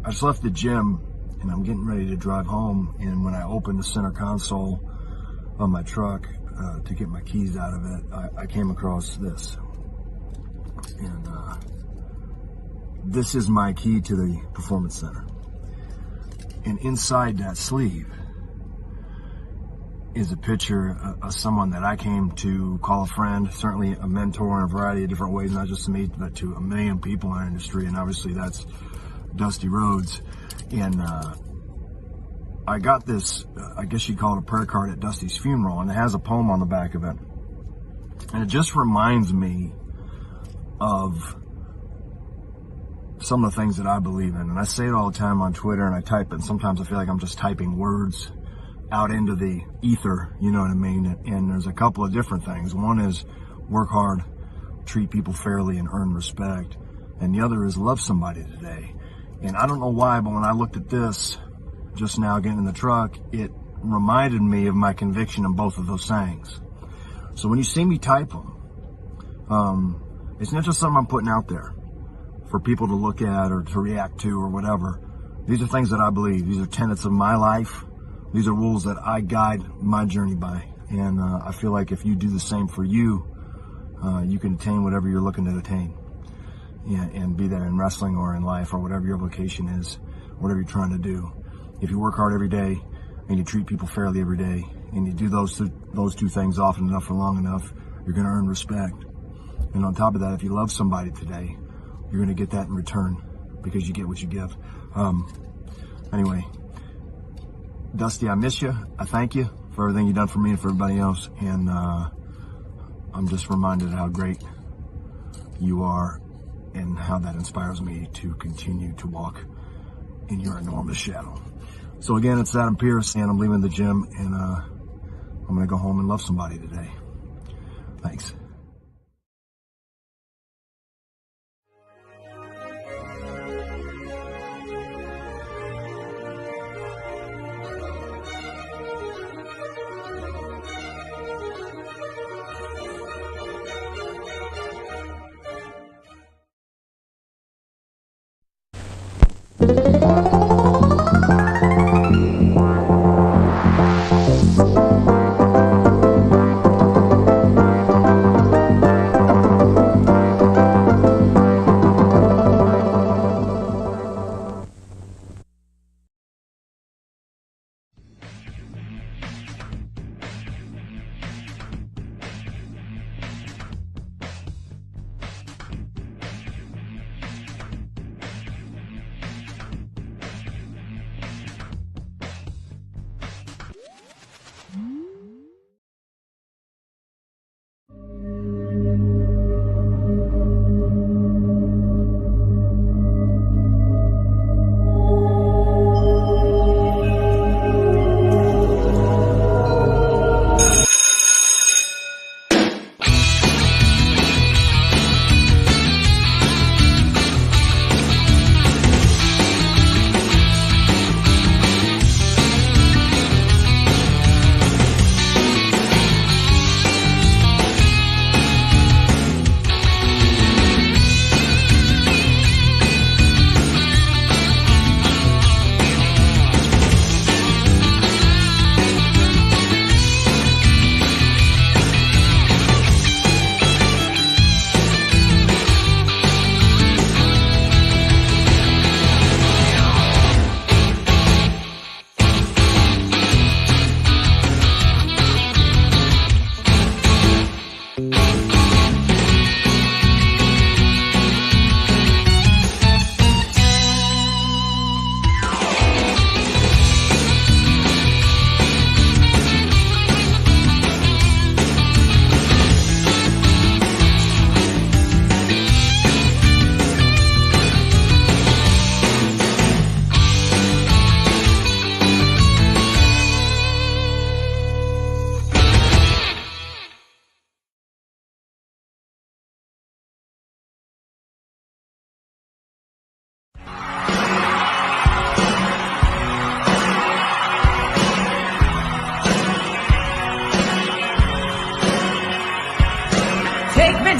I just left the gym and I'm getting ready to drive home, and when I open the center console of my truck to get my keys out of it, I came across this. And this is my key to the Performance Center. And inside that sleeve is a picture of someone that I came to call a friend, certainly a mentor in a variety of different ways, not just to me, but to a million people in our industry. And obviously that's Dusty Rhodes. And I got this, I guess you'd call it a prayer card at Dusty's funeral, and it has a poem on the back of it. And it just reminds me of some of the things that I believe in. And I say it all the time on Twitter, and I type it, and sometimes I feel like I'm just typing words out into the ether, you know what I mean? And there's a couple of different things. One is work hard, treat people fairly, and earn respect. And the other is love somebody today. And I don't know why, but when I looked at this just now getting in the truck, it reminded me of my conviction in both of those sayings. So when you see me type them, it's not just something I'm putting out there for people to look at or to react to or whatever. These are things that I believe. These are tenets of my life. These are rules that I guide my journey by. And I feel like if you do the same for you, you can attain whatever you're looking to attain. And be that in wrestling or in life or whatever your vocation is, whatever you're trying to do. If you work hard every day and you treat people fairly every day and you do those two things often enough for long enough, you're going to earn respect. And on top of that, if you love somebody today, you're going to get that in return because you get what you give. Anyway, Dusty, I miss you. I thank you for everything you've done for me and for everybody else. And I'm just reminded of how great you are and how that inspires me to continue to walk in your enormous shadow. So again, it's Adam Pierce, and I'm leaving the gym, and I'm going to go home and love somebody today. Thanks.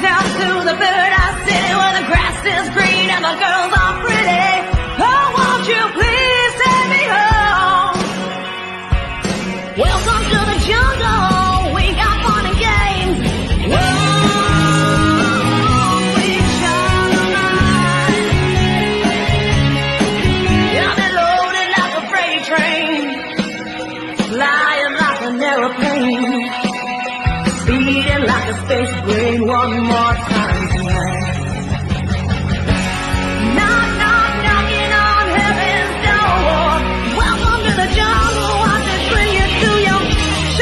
down to the birdhouse city where the grass is green and the girls are pretty. I want you this brain one more time tonight. Knock, knock, knocking on heaven's door. Welcome to the jungle. I just bring you to your knees.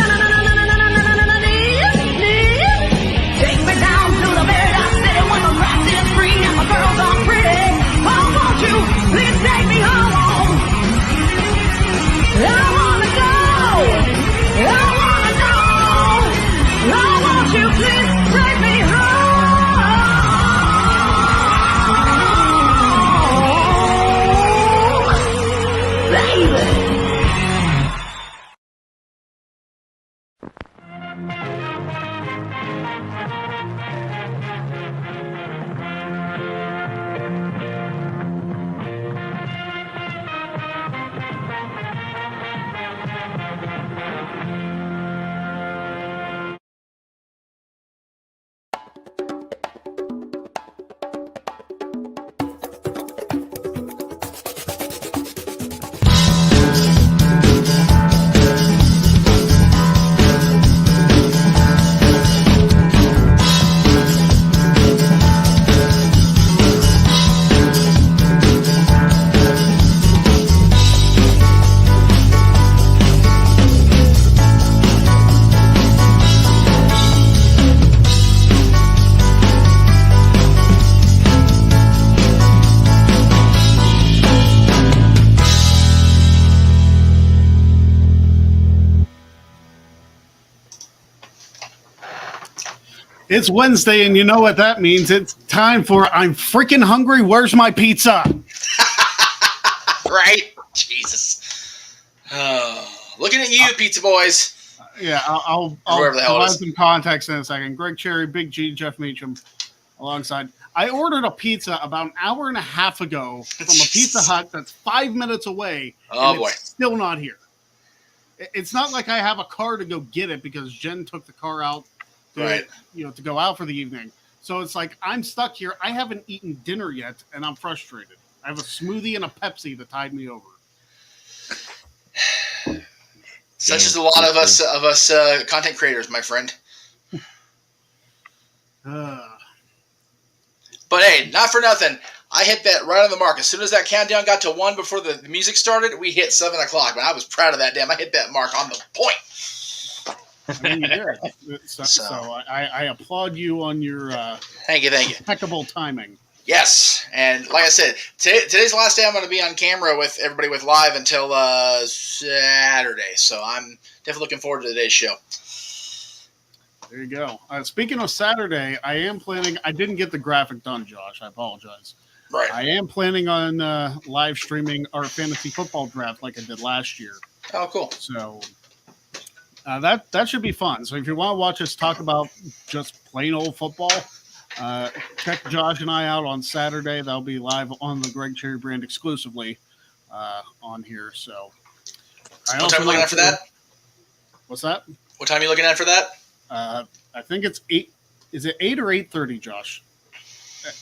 Take me down to the paradise city where the grass is green and the girls are pretty. Oh, won't you please take me home? I wanna go. I wanna know. Oh, won't you please take me home, baby? It's Wednesday, and you know what that means. It's time for I'm freaking hungry. Where's my pizza? Right? Jesus. Looking at you, pizza boys. Yeah, I'll Whoever the hell it provide is. some context in a second. Greg Cherry, Big G, Jeff Meacham alongside. I ordered a pizza about an hour and a half ago from a Pizza Hut that's 5 minutes away. Oh, and boy. It's still not here. It's not like I have a car to go get it because Jen took the car out to go out for the evening. So it's like I'm stuck here. I haven't eaten dinner yet, and I'm frustrated. I have a smoothie and a Pepsi that tied me over. Such as a lot of us content creators, my friend. But hey, not for nothing. I hit that right on the mark. As soon as that countdown got to 1 before the music started, we hit 7 o'clock. But I was proud of that. Damn, I hit that mark on the point. I mean, you did. So I applaud you on your Thank you. impeccable timing. Yes, and like I said, today's the last day I'm going to be on camera with everybody with live until Saturday. So I'm definitely looking forward to today's show. There you go. Speaking of Saturday, I am planning. I didn't get the graphic done, Josh. I apologize. Right. I am planning on live streaming our fantasy football draft like I did last year. Oh, cool. So that should be fun. So if you want to watch us talk about just plain old football, check Josh and I out on Saturday. That'll be live on the Greg Cherry brand exclusively on here. So What time are you looking at for that? What's that? What time are you looking at for that? I think it's 8. Is it 8 or 8:30, Josh?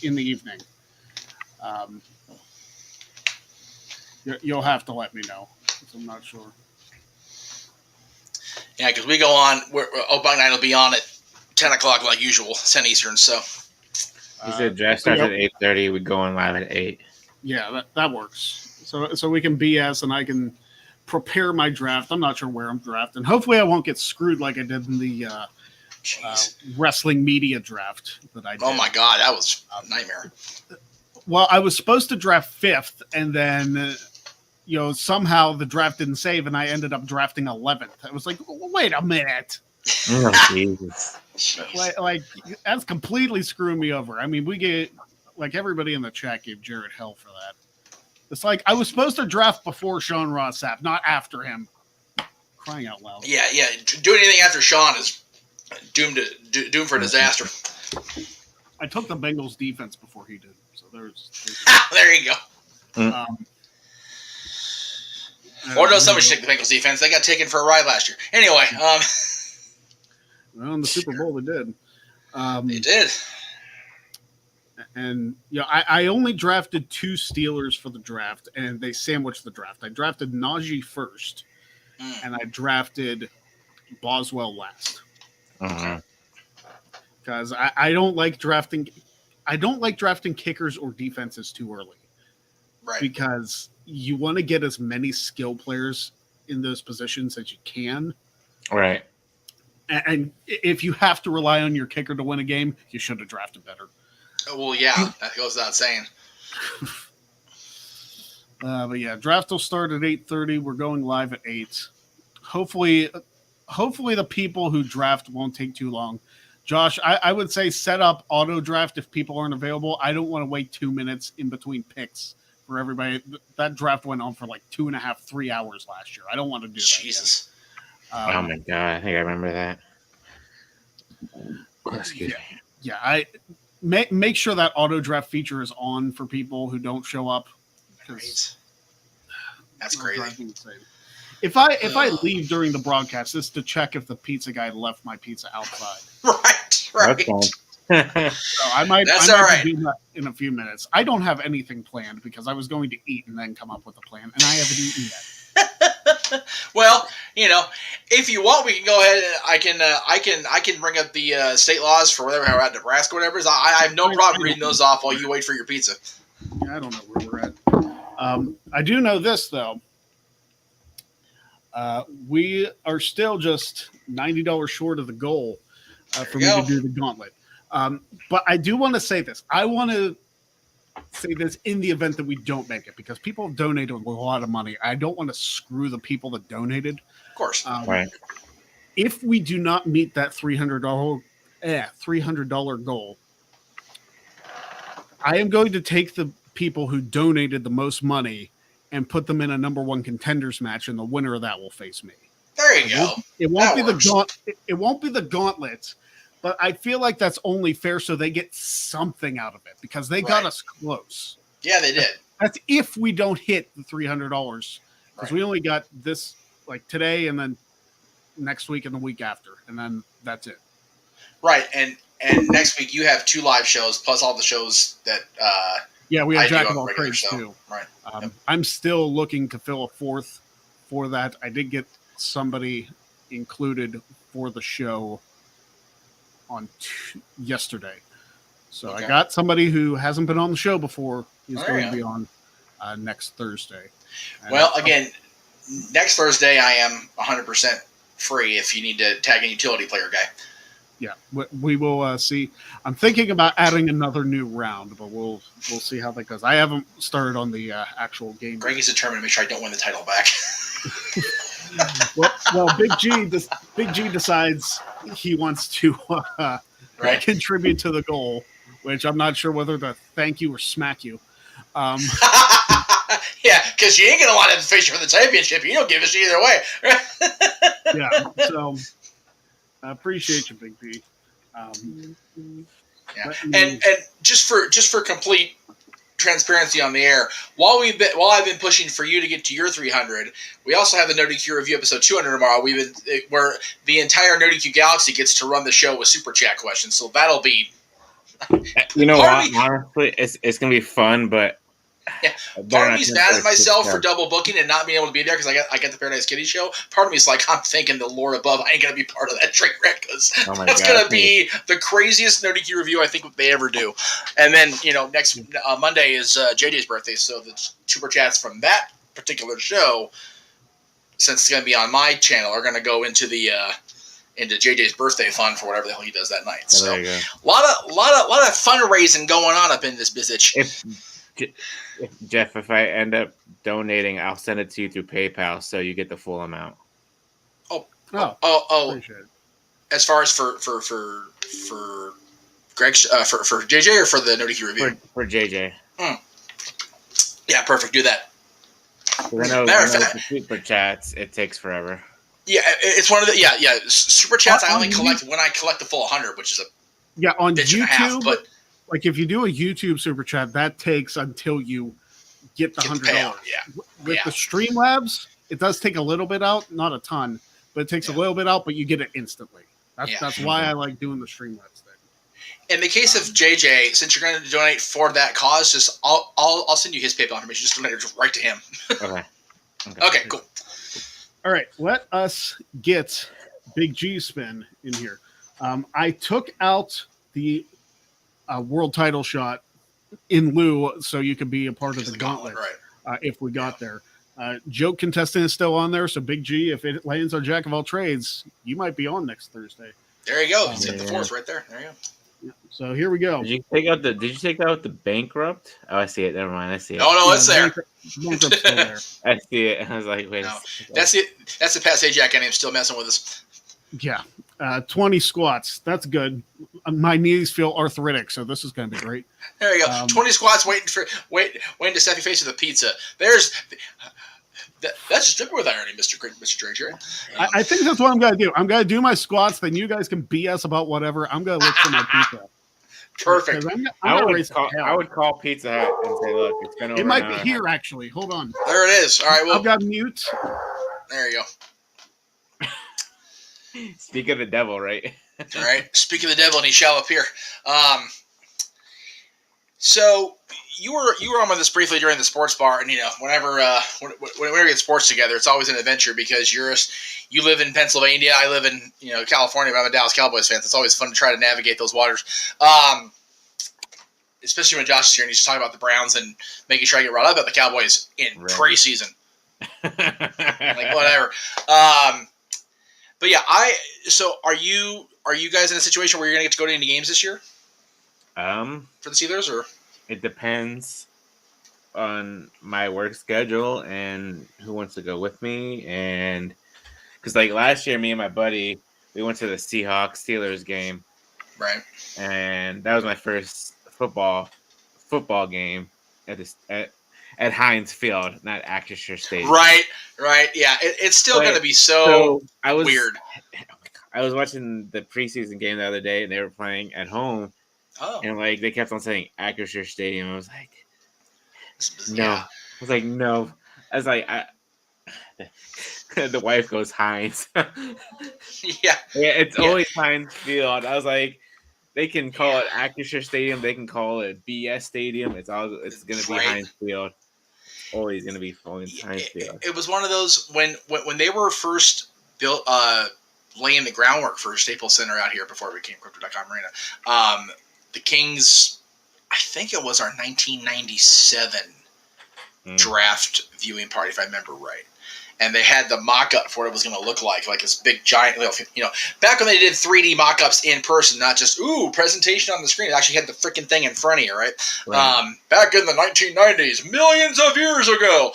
In the evening. You'll have to let me know. I'm not sure. Yeah, because we go on. Open Night will be on at 10 o'clock like usual, 10 Eastern. So you said draft starts at 8:30. We go on live at 8. Yeah, that works. So we can BS and I can prepare my draft. I'm not sure where I'm drafting. Hopefully, I won't get screwed like I did in the wrestling media draft that I did. Oh my God, that was a nightmare. Well, I was supposed to draft 5th, and then somehow the draft didn't save, and I ended up drafting 11th. I was like, wait a minute. Oh, Jesus. Like that's completely screwing me over. I mean, we get everybody in the chat gave Jared hell for that. It's like I was supposed to draft before Sean Ross Sapp, not after him. Crying out loud. Yeah. Doing anything after Sean is doomed for disaster. I took the Bengals defense before he did, so there's there you go. Or no, somebody should take the Bengals defense. They got taken for a ride last year. Anyway, well, in the Super Bowl they did. They did. And I only drafted 2 Steelers for the draft, and they sandwiched the draft. I drafted Najee first, and I drafted Boswell last. Uh-huh. because I don't like drafting. I don't like drafting kickers or defenses too early. Right. Because you want to get as many skill players in those positions as you can. Right. And if you have to rely on your kicker to win a game, you should have drafted better. Well, yeah, that goes without saying. But yeah, draft will start at 8:30. We're going live at 8. Hopefully the people who draft won't take too long. Josh, I would say set up auto draft if people aren't available. I don't want to wait 2 minutes in between picks for everybody. That draft went on for like 2.5, 3 hours last year. I don't want to do that. Jesus. Oh my god, I think I remember that. Excuse me. Yeah, I make sure that auto draft feature is on for people who don't show up. Great. That's crazy. If I leave during the broadcast, this is to check if the pizza guy left my pizza outside. Right. So I might do that in a few minutes. I don't have anything planned because I was going to eat and then come up with a plan, and I haven't eaten yet. Well, if you want, we can go ahead and I can bring up the state laws for whatever we're at, Nebraska, whatever. I have no problem reading those off while you wait for your pizza. Yeah, I don't know where we're at. I do know this though. We are still just $90 short of the goal for me to do the gauntlet. But I do want to say this. I want to say this in the event that we don't make it because people have donated a lot of money. I don't want to screw the people that donated. Of course. Right. If we do not meet that $300 goal, I am going to take the people who donated the most money and put them in a number one contenders match, and the winner of that will face me. There you go. It won't be the gauntlet, but I feel like that's only fair so they get something out of it because they got us close. Yeah, they did. That's if we don't hit the $300 because we only got this like today and then next week and the week after, and then that's it. Right, and next week you have 2 live shows plus all the shows that. We have Jack of all trades too. Right. I'm still looking to fill a 4th for that. I did get somebody included for the show on yesterday. So I got somebody who hasn't been on the show before. He's going to be on next Thursday. And again, next Thursday I am 100% free if you need to tag a utility player guy. Yeah, we will see. I'm thinking about adding another new round, but we'll see how that goes. I haven't started on the actual game. Greg is determined to make sure I don't win the title back. well, Big G decides he wants to contribute to the goal, which I'm not sure whether to thank you or smack you. Yeah, because you ain't gonna want to face you for the championship. You don't give a shit either way. Yeah, so. I appreciate you, Big B. And just for complete transparency on the air, while I've been pushing for you to get to your 300, we also have the No DQ review episode 200 tomorrow. Where the entire No DQ Galaxy gets to run the show with super chat questions. So that'll be. You know what? Honestly, it's gonna be fun, but. Yeah, part of me's mad at myself for double booking and not being able to be there because I got the Paradise Kitty show. Part of me is like, I'm thinking the Lord above, I ain't gonna be part of that train wreck because that's gonna be the craziest No DQ review I think they ever do. And then next Monday is JJ's birthday, so the super chats from that particular show, since it's gonna be on my channel, are gonna go into the into JJ's birthday fund for whatever the hell he does that night. So a lot of fundraising going on up in this bitch. Jeff, if I end up donating, I'll send it to you through PayPal, so you get the full amount. Oh! Appreciate it. As far as for Greg, for JJ or for the No DQ review? For JJ. Yeah, perfect. Do that. Matter of fact, the super chats, it takes forever. Yeah, it's one of the super chats. I only collect when I collect the full 100, which is on bitch YouTube. And a half, but. Like if you do a YouTube super chat, that takes until you get the $100. Yeah. With the Streamlabs, it does take a little bit out, not a ton, but it takes a little bit out, but you get it instantly. That's why I like doing the Streamlabs thing. In the case of JJ, since you're going to donate for that cause, just I'll send you his PayPal information. Just donate it right to him. Okay, cool. All right, let us get Big G spin in here. I took out the world title shot in lieu, so you could be a part of the gauntlet, right? If we got there. Joke contestant is still on there, so Big G, if it lands on Jack of all trades, you might be on next Thursday. There you go. He's hit the fourth right there. There you go. Yeah. So here we go. Did you take out the bankrupt? Oh, I see it. Never mind. I see it. No, it's there. Bankrupt's still there. I see it. I was like, wait. No, that's it. That's the Pat Sajak and I'm still messing with us. Yeah. 20 squats. That's good. My knees feel arthritic, so this is going to be great. There you go. 20 squats waiting to stuff your face with a pizza. That's just dripping with irony, Mr. Drake. I think that's what I'm going to do. I'm going to do my squats, then you guys can BS about whatever. I'm going to look for my pizza. Perfect. I would call Pizza Hut and say, look, it's been over. It might be here, actually. Hold on. There it is. All right. Well, I've got mute. There you go. Speak of the devil, right? All right. Speak of the devil, and he shall appear. So you were on with us briefly during the sports bar, and whenever we get sports together, it's always an adventure because you live in Pennsylvania, I live in California, but I'm a Dallas Cowboys fan. So it's always fun to try to navigate those waters. Especially when Josh is here and he's talking about the Browns and making sure I get brought up about the Cowboys in preseason. Like whatever. But yeah, so are you guys in a situation where you're gonna get to go to any games this year? For the Steelers, or it depends on my work schedule and who wants to go with me, and because like last year, me and my buddy, we went to the Seahawks-Steelers game, right? And that was my first football game at Heinz Field, not Acrisure Stadium. Right, yeah. It's still going to be so weird. I was watching the preseason game the other day, and they were playing at home. Oh. And like they kept on saying Acrisure Stadium. I was like, no. Yeah. I was like, no. I was like, the wife goes Heinz. Yeah, it's always Heinz Field. I was like, they can call it Acrisure Stadium. They can call it BS Stadium. It's going to be Heinz Field. Always going to be Heinz Field. It was one of those when they were first built, laying the groundwork for Staples Center out here before it became Crypto.com Arena. The Kings, I think it was our 1997 draft viewing party, if I remember right. And they had the mock-up for what it was going to look like this big giant, back when they did 3D mock-ups in person, not just, presentation on the screen. It actually had the freaking thing in front of you, right? Back in the 1990s, millions of years ago.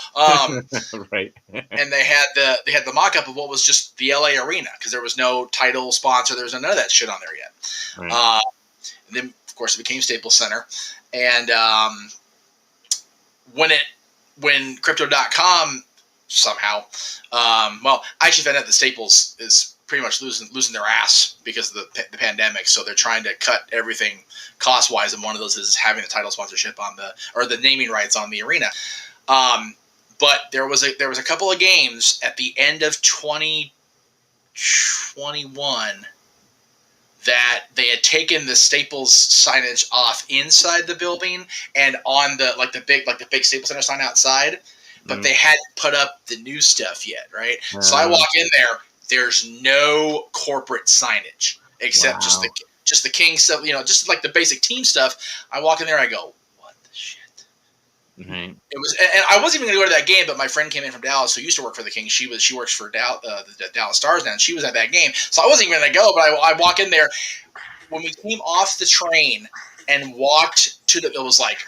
Right. And they had the mock-up of what was just the LA Arena, because there was no title sponsor. There was none of that shit on there yet. Right. And then, of course, it became Staples Center. And when Crypto.com somehow, I actually found out that Staples is pretty much losing their ass because of the pandemic. So they're trying to cut everything cost-wise, and one of those is having the title sponsorship or the naming rights on the arena. But there was a couple of games at the end of 2021 that they had taken the Staples signage off inside the building and on the big Staples Center sign outside, but they hadn't put up the new stuff yet, right? So I walk in there, there's no corporate signage except just the King stuff, just like the basic team stuff. I walk in there, I go, what the shit? Mm-hmm. It was, and I wasn't even going to go to that game, but my friend came in from Dallas who used to work for the Kings. She works for the Dallas Stars now, and she was at that game. So I wasn't even going to go, but I walk in there. When we came off the train and walked to it was like,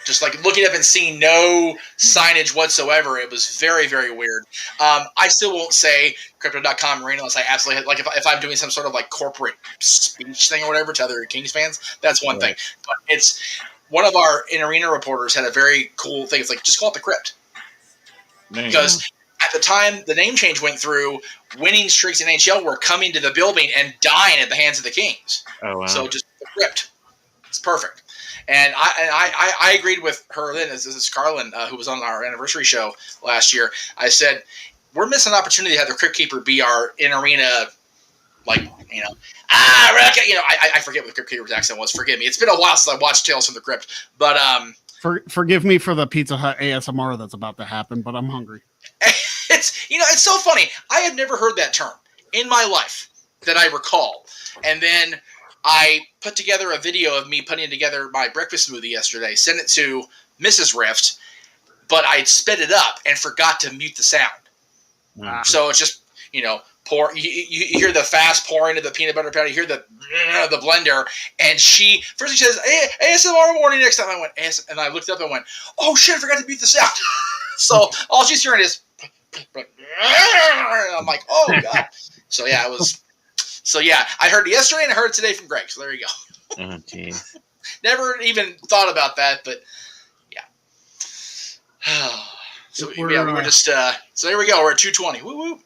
just like looking up and seeing no signage whatsoever. It was very, very weird. I still won't say Crypto.com Arena unless I absolutely like if I'm doing some sort of like corporate speech thing or whatever to other Kings fans. That's one thing. But it's one of our in-arena reporters had a very cool thing. It's like, just call it the Crypt. Because at the time the name change went through, winning streaks in NHL were coming to the building and dying at the hands of the Kings. Oh, wow. So just the Crypt. It's perfect. And I agreed with her then. This is Carlin, who was on our anniversary show last year. I said, we're missing an opportunity to have the Crypt Keeper be our in-arena, I forget what the Crypt Keeper's accent was. Forgive me. It's been a while since I watched Tales from the Crypt. But forgive me for the Pizza Hut ASMR that's about to happen, but I'm hungry. It's so funny. I had never heard that term in my life. that I recall. And then I put together a video of me putting together my breakfast smoothie yesterday, sent it to Mrs. Rift, but I sped it up and forgot to mute the sound. So it's just, pour. You hear the fast pouring of the peanut butter powder. You hear the blender, and she says, "Hey, ASMR morning." Next time I went, and I looked up and went, "Oh shit, I forgot to mute the sound." So all she's hearing is, I'm like, "Oh god." So yeah, it was. So yeah, I heard it yesterday and I heard it today from Greg. So there you go. Oh jeez. Never even thought about that, but yeah. So we were just. So there we go. We're at 220. Woo woo.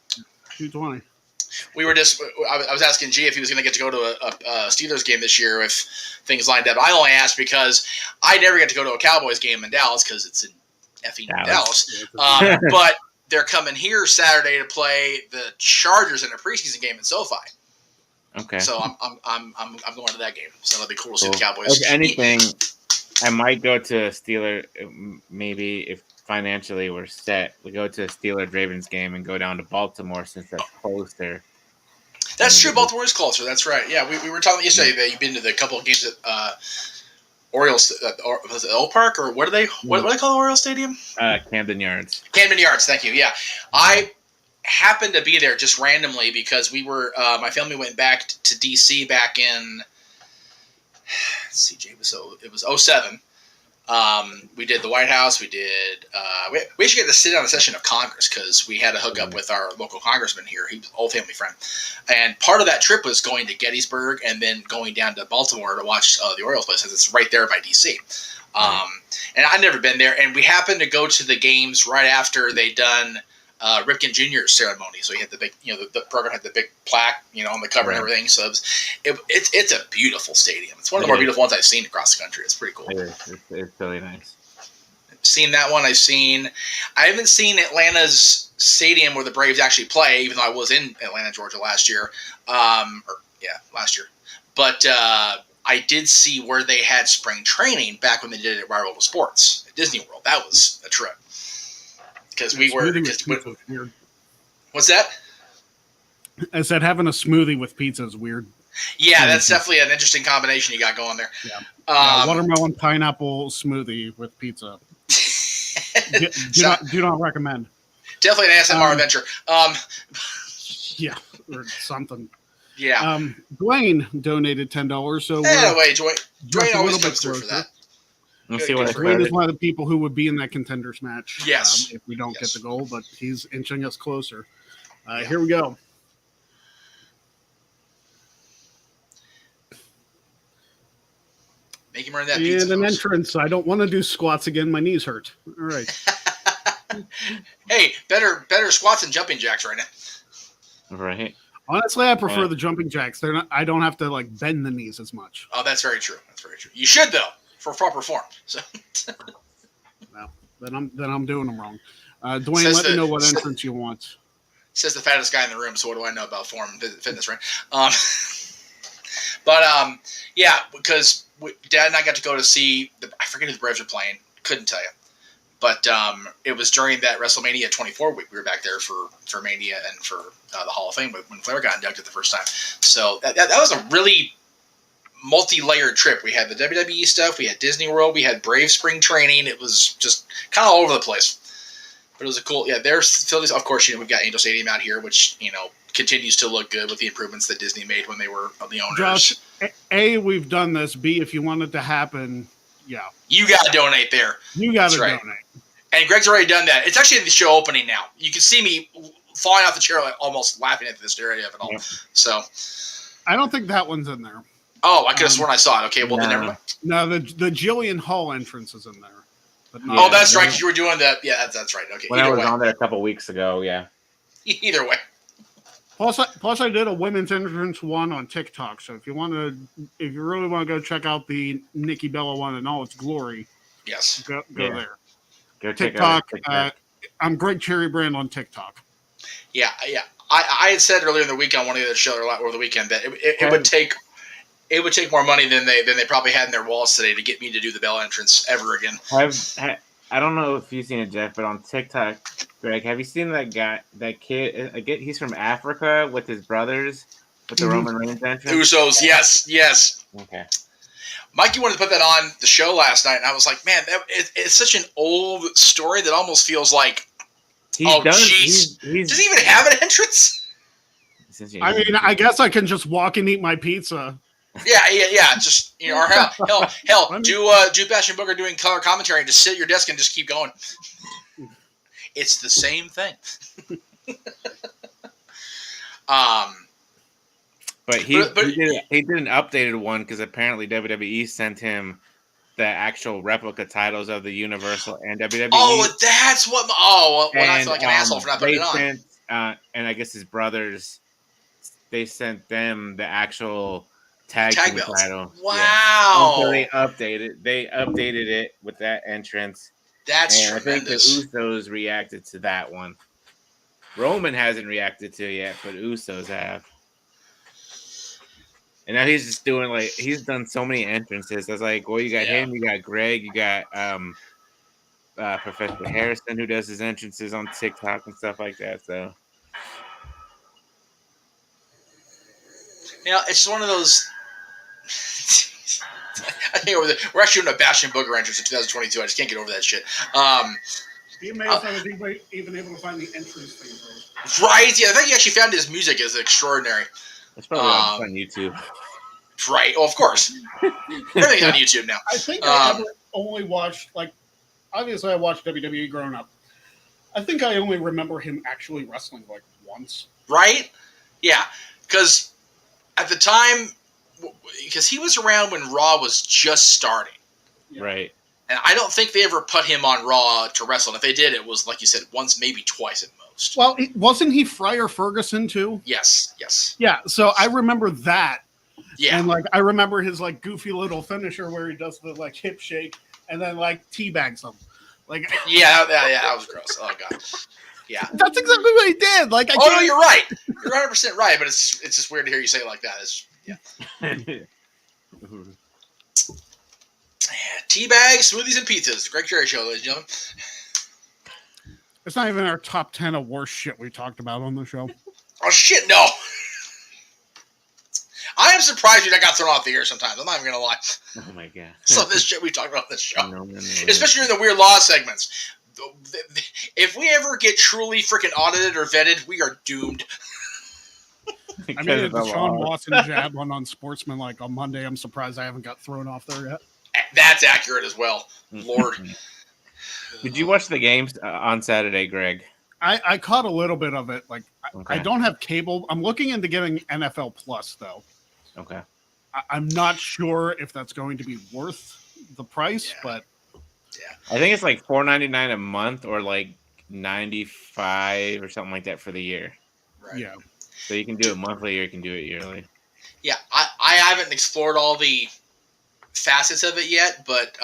220. We were just. I was asking G if he was going to get to go to a Steelers game this year if things lined up. I only asked because I never get to go to a Cowboys game in Dallas because it's in effing Dallas. But they're coming here Saturday to play the Chargers in a preseason game in SoFi. Okay. So I'm going to that game. So it'll be cool to see the Cowboys. If anything, I might go to a Steeler. Maybe if financially we're set, we go to a Steelers-Ravens game and go down to Baltimore since that's closer. That's true. Baltimore is closer. That's right. Yeah, we were talking yesterday that you've been to the couple of games at Orioles. Was it Oak Park or what do they call the Orioles Stadium? Camden Yards. Camden Yards. Thank you. Yeah, I happened to be there just randomly because we were my family went back to DC back in. Let's see, James. It was 2007. We did the White House. We did. We actually get to sit on a session of Congress because we had to hook up with our local congressman here. He was an old family friend, and part of that trip was going to Gettysburg and then going down to Baltimore to watch the Orioles play since it's right there by DC. And I'd never been there, and we happened to go to the games right after they done Ripken Jr.'s ceremony. So he had the big, the program had the big plaque, on the cover and everything. So it's a beautiful stadium. It's one of the more beautiful ones I've seen across the country. It's pretty cool. It is. It's really nice. Seen that one. I haven't seen Atlanta's stadium where the Braves actually play, even though I was in Atlanta, Georgia last year. Last year. But I did see where they had spring training back when they did it at Wide World of Sports at Disney World. That was a trip. Because weird. What's that? I said having a smoothie with pizza is weird. Yeah, that's definitely an interesting combination you got going there. Yeah. Watermelon pineapple smoothie with pizza. do not recommend. Definitely an ASMR adventure. Yeah, or something. Yeah. Dwayne donated $10. So Dwayne always comes through for that. Let's see what Dwayne is one of the people who would be in that contenders match. Yes. If we don't get the goal, but he's inching us closer. Here we go. Make him earn that pizza. And an entrance. I don't want to do squats again. My knees hurt. All right. Hey, better squats than jumping jacks right now. Right. Honestly, I prefer the jumping jacks. I don't have to bend the knees as much. Oh, that's very true. You should though, for proper form. So. No, then I'm doing them wrong. Dwayne, let me know what entrance you want. Says the fattest guy in the room. So what do I know about form fitness, right? Yeah, because Dad and I got to go to see I forget who the Braves were playing. Couldn't tell you. But it was during that WrestleMania 24 week. We were back there for Mania and for the Hall of Fame when Flair got inducted the first time. So that was a really multi-layered trip. We had the WWE stuff. We had Disney World. We had Brave spring training. It was just kind of all over the place. But it was a cool, there's facilities. Of course, we've got Angel Stadium out here, which, continues to look good with the improvements that Disney made when they were the owners. Josh, A, we've done this. B, if you want it to happen, yeah. You got to donate there. You got to donate. And Greg's already done that. It's actually the show opening now. You can see me falling off the chair, almost laughing at the hysteria of it all. Yeah. So, I don't think that one's in there. Oh, I could have sworn I saw it. Okay, well, then never mind. No, the Jillian Hall entrance is in there. But that's right. Because you were doing that. Yeah, that's right. Okay. When I was on there a couple weeks ago, yeah. Either way. Plus, I did a women's entrance one on TikTok. So if you really want to go check out the Nikki Bella one in all its glory, yes, go there. Go TikTok. I'm Greg Cherrybrand on TikTok. Yeah. I had said earlier in the week on one of the other shows over the weekend that it would take more money than they probably had in their wallets today to get me to do the Bella entrance ever again. I don't know if you've seen it, Jeff, but on TikTok, Greg, have you seen that kid? He's from Africa with his brothers, With the Roman Reigns entrance? Usos, yes. Okay. Mikey wanted to put that on the show last night, and I was like, man, it's such an old story that almost feels like, jeez. Does he even have an entrance? I mean, I guess I can just walk and eat my pizza. Yeah. Just, or hell, do Bastion Booker doing color commentary and just sit at your desk and just keep going. It's the same thing. But he did an updated one because apparently WWE sent him the actual replica titles of the Universal and WWE. Oh, that's what. I feel like an asshole for not putting it on. And I guess his brothers, they sent them the actual tag team title. Wow! Yeah. So they updated it with that entrance. That's tremendous. I think the Usos reacted to that one. Roman hasn't reacted to it yet, but Usos have. And now he's just doing he's done so many entrances. I was like, well, you got him, you got Greg, you got Professor Harrison who does his entrances on TikTok and stuff like that. So it's just one of those. I think we're actually doing a Bastion Booger entrance in 2022. I just can't get over that shit. Be amazed I was even able to find the entrance thing. Right? Yeah, I think he actually found his music is extraordinary. It's probably on YouTube. Right. Oh, of course. Everything's on YouTube now. I think I ever only watched, obviously I watched WWE growing up. I think I only remember him actually wrestling, once. Right? Yeah. Because at the time, because he was around when Raw was just starting. Yeah. Right. And I don't think they ever put him on Raw to wrestle. And if they did, it was, like you said, once, maybe twice at most. Well, wasn't he Friar Ferguson, too? Yes. Yeah, so I remember that. Yeah. And, I remember his, goofy little finisher where he does the, hip shake and then, teabags them. Yeah, that was gross. Oh, God. Yeah. That's exactly what he did. No, you're right. You're 100% right, but it's just weird to hear you say it like that. Teabags, smoothies, and pizzas. Greg Cherry Show, ladies and gentlemen. It's not even our top 10 of worst shit we talked about on the show. Oh, shit, no. I am surprised you got thrown off the air sometimes. I'm not even going to lie. Oh, my God. Some of this shit we talked about on this show. No. Especially during the Weird Law segments. If we ever get truly freaking audited or vetted, we are doomed. I mean, the Sean Watson jab on Sportsman on Monday. I'm surprised I haven't got thrown off there yet. That's accurate as well. Lord. Did you watch the games on Saturday, Greg? I caught a little bit of it. I don't have cable. I'm looking into getting NFL Plus, though. Okay. I'm not sure if that's going to be worth the price, but... Yeah. I think it's $4.99 a month or $95 or something like that for the year. Right. Yeah. So you can do it monthly or you can do it yearly. Yeah, I haven't explored all the facets of it yet, but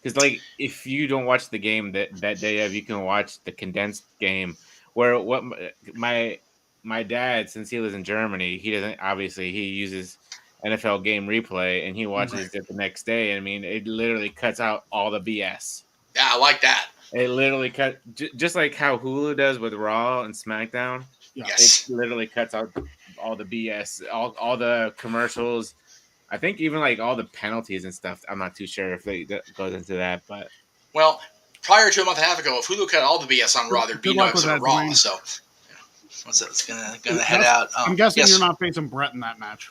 because if you don't watch the game that day of, you can watch the condensed game. Where what my dad, since he lives in Germany, he uses NFL Game Replay and he watches it the next day. I mean, it literally cuts out all the BS. Yeah, I like that. It literally just like how Hulu does with Raw and SmackDown. Yes. It literally cuts out all the BS, all the commercials. I think even all the penalties and stuff. I'm not too sure if it goes into that, but prior to a month and a half ago, if Hulu cut all the BS on Raw, there'd be no episode of Raw. So, once that's gonna head out. I'm guessing you're not facing Brett in that match,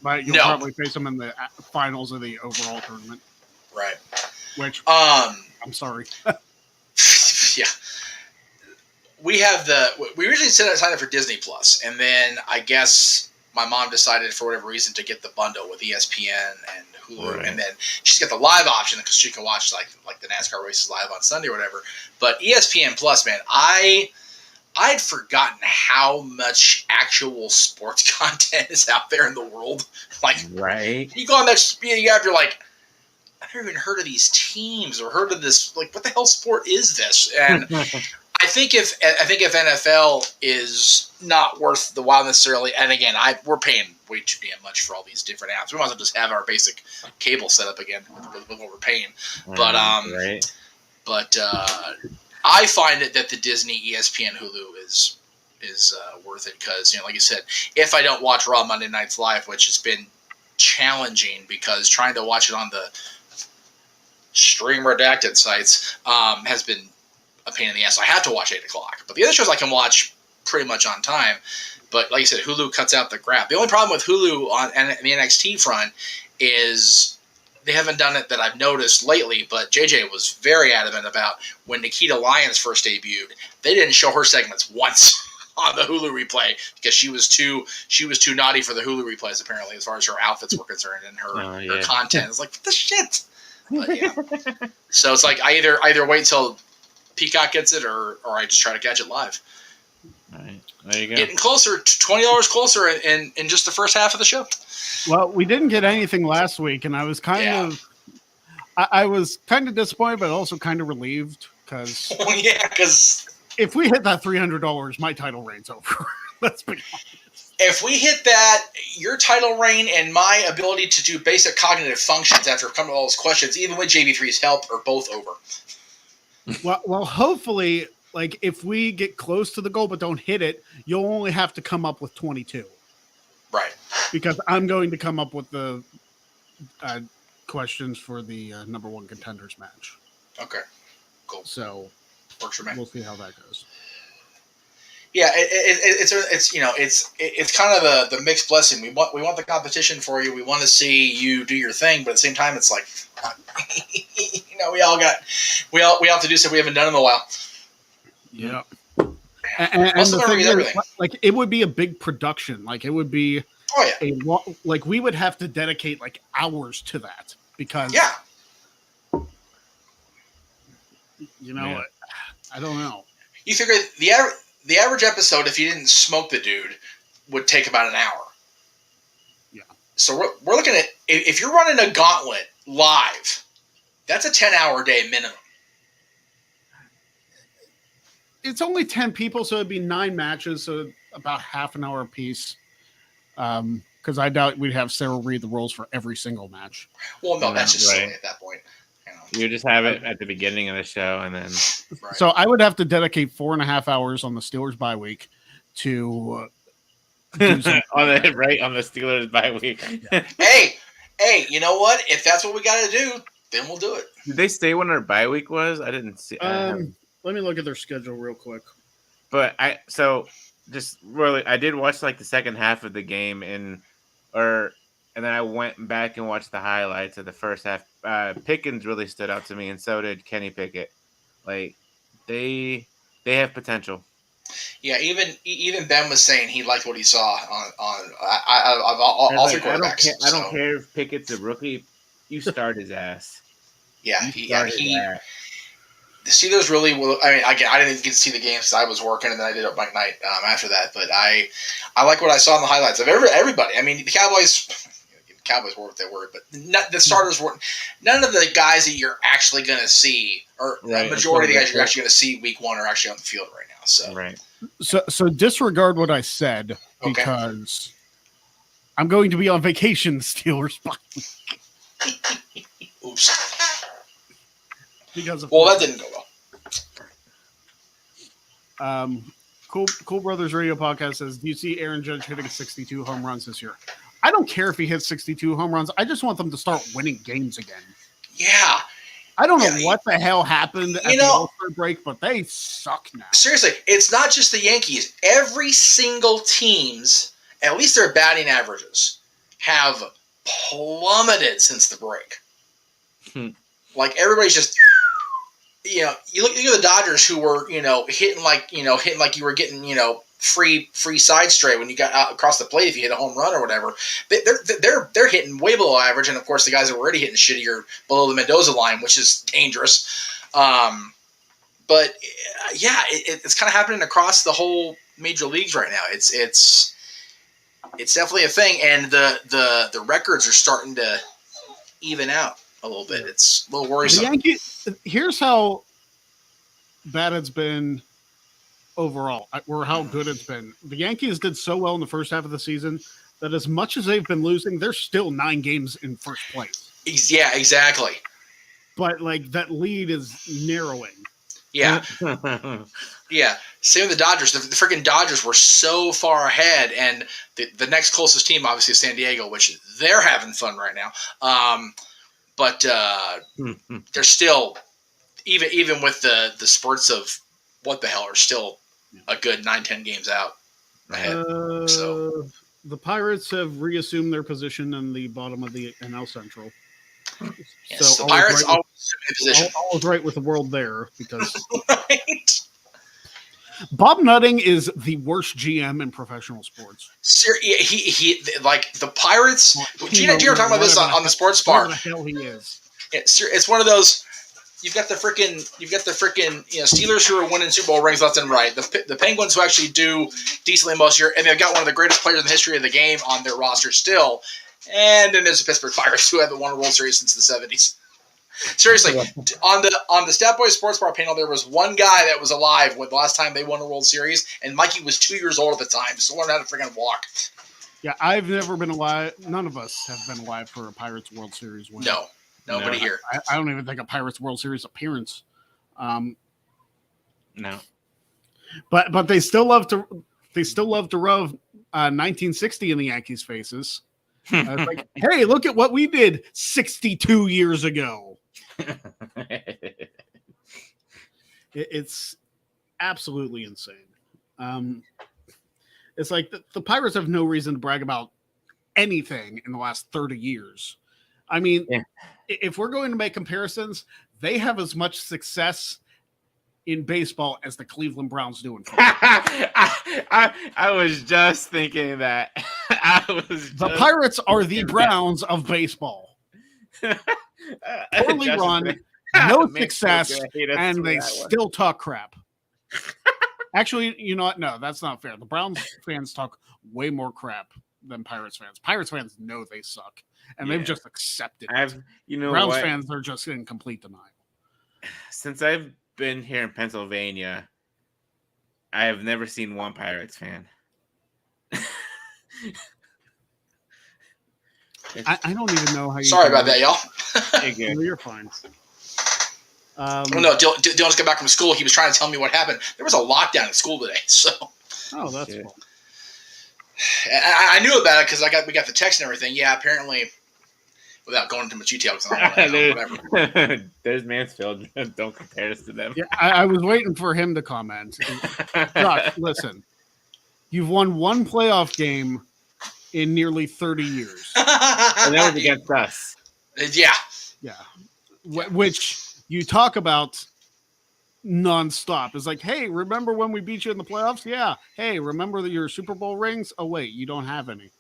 but you'll probably face him in the finals of the overall tournament. Right. Which I'm sorry. Yeah. We originally signed up for Disney Plus, and then I guess my mom decided for whatever reason to get the bundle with ESPN and Hulu, and then she's got the live option because she can watch like the NASCAR races live on Sunday or whatever. But ESPN Plus, man, I'd forgotten how much actual sports content is out there in the world. You go on that speed app, you're like, I've never even heard of these teams or heard of this. What the hell sport is this? And I think if NFL is not worth the while necessarily, and again, we're paying way too damn much for all these different apps. We might as well just have our basic cable set up again with what we're paying. But I find it that the Disney, ESPN, Hulu is is worth it because, like you said, if I don't watch Raw Monday Nights Live, which has been challenging because trying to watch it on the stream redacted sites has been a pain in the ass. I have to watch 8 o'clock, but the other shows I can watch pretty much on time. But like you said, Hulu cuts out the crap. The only problem with Hulu on the NXT front is they haven't done it that I've noticed lately, but JJ was very adamant about when Nikita Lyons first debuted, they didn't show her segments once on the Hulu replay because she was too naughty for the Hulu replays, apparently, as far as her outfits were concerned and her content. It's like, what the shit? But, yeah. So it's like I either wait till Peacock gets it or I just try to catch it live. All right. There you go. Getting closer, $20 closer in just the first half of the show. Well, we didn't get anything last week, and I was kind of disappointed, but also kind of relieved because because if we hit that $300, my title reign's over. Let's be honest. If we hit that, your title reign and my ability to do basic cognitive functions after coming to all those questions, even with JB3's help, are both over. Well, hopefully, like if we get close to the goal but don't hit it, you'll only have to come up with 22. Right. Because I'm going to come up with the questions for the number one contenders match. Okay. Cool. So works for me. We'll see how that goes. Yeah, it's kind of the mixed blessing. We want the competition for you. We want to see you do your thing, but at the same time, it's like we have to do stuff we haven't done in a while. Yeah. And the thing is, like, it would be a big production. Like, it would be like we would have to dedicate like hours to that because I don't know. You figure the average episode, if you didn't smoke the dude, would take about an hour. Yeah. So we're looking at, if you're running a gauntlet live, that's a 10-hour day minimum. It's only 10 people, so it'd be 9 matches, so about half an hour apiece. Because I doubt we'd have Sarah read the rules for every single match. Well, no, that's just silly at that point. You just have it at the beginning of the show, and then. Right. So I would have to dedicate 4.5 hours on the Steelers bye week to on the Steelers bye week. Hey, you know what? If that's what we got to do, then we'll do it. Did they say when our bye week was? I didn't see. Let me look at their schedule real quick. But I did watch like the second half of the game and then I went back and watched the highlights of the first half. Pickens really stood out to me, and so did Kenny Pickett. Like they have potential. Yeah, even Ben was saying he liked what he saw on all three quarterbacks. I don't care if Pickett's a rookie. You start his ass. Yeah, the Steelers really will. I mean, again, I didn't even get to see the game because I was working, and then I did it by night after that. But I like what I saw in the highlights of everybody. I mean, the Cowboys were what they were, but the starters weren't. None of the guys that you're actually going to see, or the majority of the guys you're actually going to see week 1 are actually on the field right now. So disregard what I said because I'm going to be on vacation. The Steelers bye week. Oops. Because of that didn't go well. Cool Brothers Radio Podcast says, do you see Aaron Judge hitting 62 home runs this year? I don't care if he hits 62 home runs. I just want them to start winning games again. Yeah. I don't know what the hell happened at the All-Star break, but they suck now. Seriously, it's not just the Yankees. Every single team's, at least their batting averages, have plummeted since the break. Like, everybody's just... you look at the Dodgers who were, hitting like you were getting, free side stray when you got out across the plate if you hit a home run or whatever. They're hitting way below average, and of course the guys that were already hitting shittier below the Mendoza line, which is dangerous. But it's kind of happening across the whole major leagues right now. It's definitely a thing, and the records are starting to even out a little bit. It's a little worrisome. Here's how bad it's been overall, or how good it's been. The Yankees did so well in the first half of the season that as much as they've been losing, they're still 9 games in first place. Yeah, exactly. But like that lead is narrowing. Yeah. Yeah. Same with the Dodgers. The freaking Dodgers were so far ahead, and the next closest team, obviously, is San Diego, which they're having fun right now. But they're still, even with the spurts of what the hell, are still a good 9-10 games out ahead. So the Pirates have reassumed their position in the bottom of the NL Central. Yes, so the Pirates always position. Always right with the world there because right. Bob Nutting is the worst GM in professional sports. He like the Pirates. Gina, you were talking about this on the Sports Bar. What the hell he is? It's one of those. You've got the freaking Steelers who are winning Super Bowl rings left and right. The Penguins who actually do decently most year, and they've got one of the greatest players in the history of the game on their roster still. And then there's the Pittsburgh Pirates who haven't won a World Series since the 70s. Seriously, on the Stat Boys Sports Bar panel, there was one guy that was alive when the last time they won a World Series, and Mikey was 2 years old at the time, so learned how to freaking walk. Yeah, I've never been alive. None of us have been alive for a Pirates World Series win. No, nobody here. I don't even think a Pirates World Series appearance. No, but they still love to rub 1960 in the Yankees' faces. It's like, hey, look at what we did 62 years ago. It's absolutely insane. It's like the Pirates have no reason to brag about anything in the last 30 years. I mean, if we're going to make comparisons, they have as much success in baseball as the Cleveland Browns do in football. I was just thinking that. The Pirates are the Browns of baseball. Poorly run, no success, and they still talk crap. Actually, you know what? No, that's not fair. The Browns fans talk way more crap than Pirates fans. Pirates fans know they suck, and they've just accepted it. Browns fans are just in complete denial. Since I've been here in Pennsylvania, I have never seen one Pirates fan. I don't even know how you. Sorry about that, y'all. You're fine. No, Dylan's got back from school. He was trying to tell me what happened. There was a lockdown at school today, so. Oh, that's cool. I knew about it because we got the text and everything. Yeah, apparently, without going into much detail, whatever. There's Mansfield. Don't compare us to them. Yeah, I was waiting for him to comment. Josh, listen, you've won one playoff game in nearly 30 years, and that was against us. Yeah. Which you talk about nonstop. It's like, hey, remember when we beat you in the playoffs? Yeah. Hey, remember your Super Bowl rings? Oh wait, you don't have any.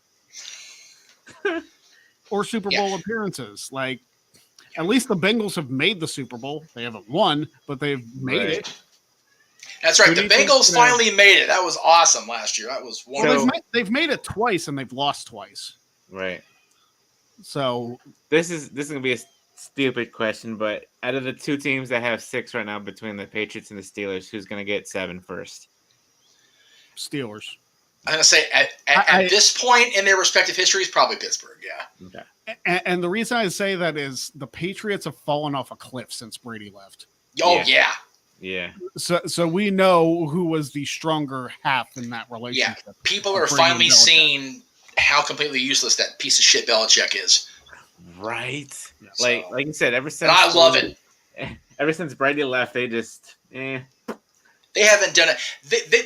Or Super Bowl appearances. Like, at least the Bengals have made the Super Bowl. They haven't won, but they've made it. That's right. The Bengals finally made it. That was awesome last year. That was wonderful. They've made it twice, and they've lost twice. Right. So this is gonna be a stupid question, but out of the two teams that have 6 right now, between the Patriots and the Steelers, who's gonna get 7 first? Steelers. I'm gonna say at this point in their respective histories, probably Pittsburgh. Yeah. Okay. And the reason I say that is the Patriots have fallen off a cliff since Brady left. Oh yeah. So we know who was the stronger half in that relationship. Yeah. People are finally seeing how completely useless that piece of shit Belichick is. Right. Yeah, like you said, ever since I love it. Ever since Brady left, they just They haven't done it.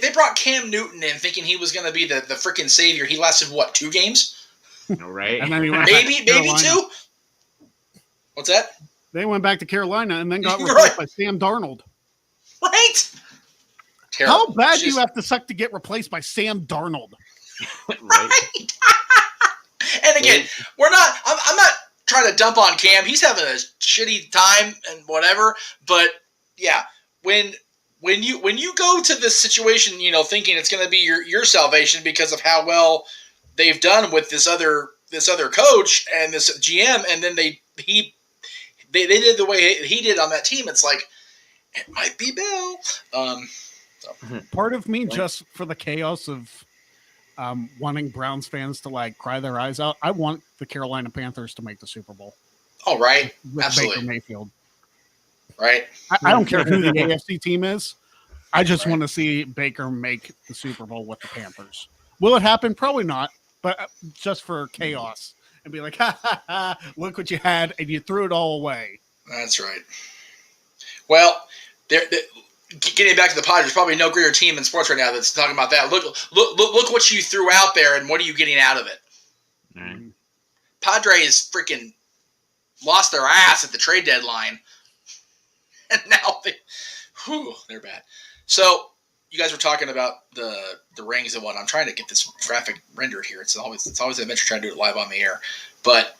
They brought Cam Newton in thinking he was going to be the freaking savior. He lasted, 2 games? Right. And then he went maybe 2? What's that? They went back to Carolina and then got replaced by Sam Darnold. Right? Terrible. How bad do you have to suck to get replaced by Sam Darnold? Right. And again, I'm not trying to dump on Cam. He's having a shitty time and whatever. But yeah, when you go to this situation, thinking it's going to be your salvation because of how well they've done with this other coach and this GM, and then they did the way he did on that team, it's like it might be Bill. Part of me, just for the chaos of wanting Browns fans to cry their eyes out, I want the Carolina Panthers to make the Super Bowl. Oh, right. With Absolutely. Baker Mayfield. right? I don't care who the AFC team is. I just want to see Baker make the Super Bowl with the Panthers. Will it happen? Probably not, but just for chaos and be like, ha, ha, ha, look what you had, and you threw it all away. That's right. Well, getting back to the Padres, probably no greater team in sports right now that's talking about that. Look what you threw out there, and what are you getting out of it? Right. Padres freaking lost their ass at the trade deadline, and now they're bad. So you guys were talking about the rings and what. I'm trying to get this graphic rendered here. It's always an adventure trying to do it live on the air, but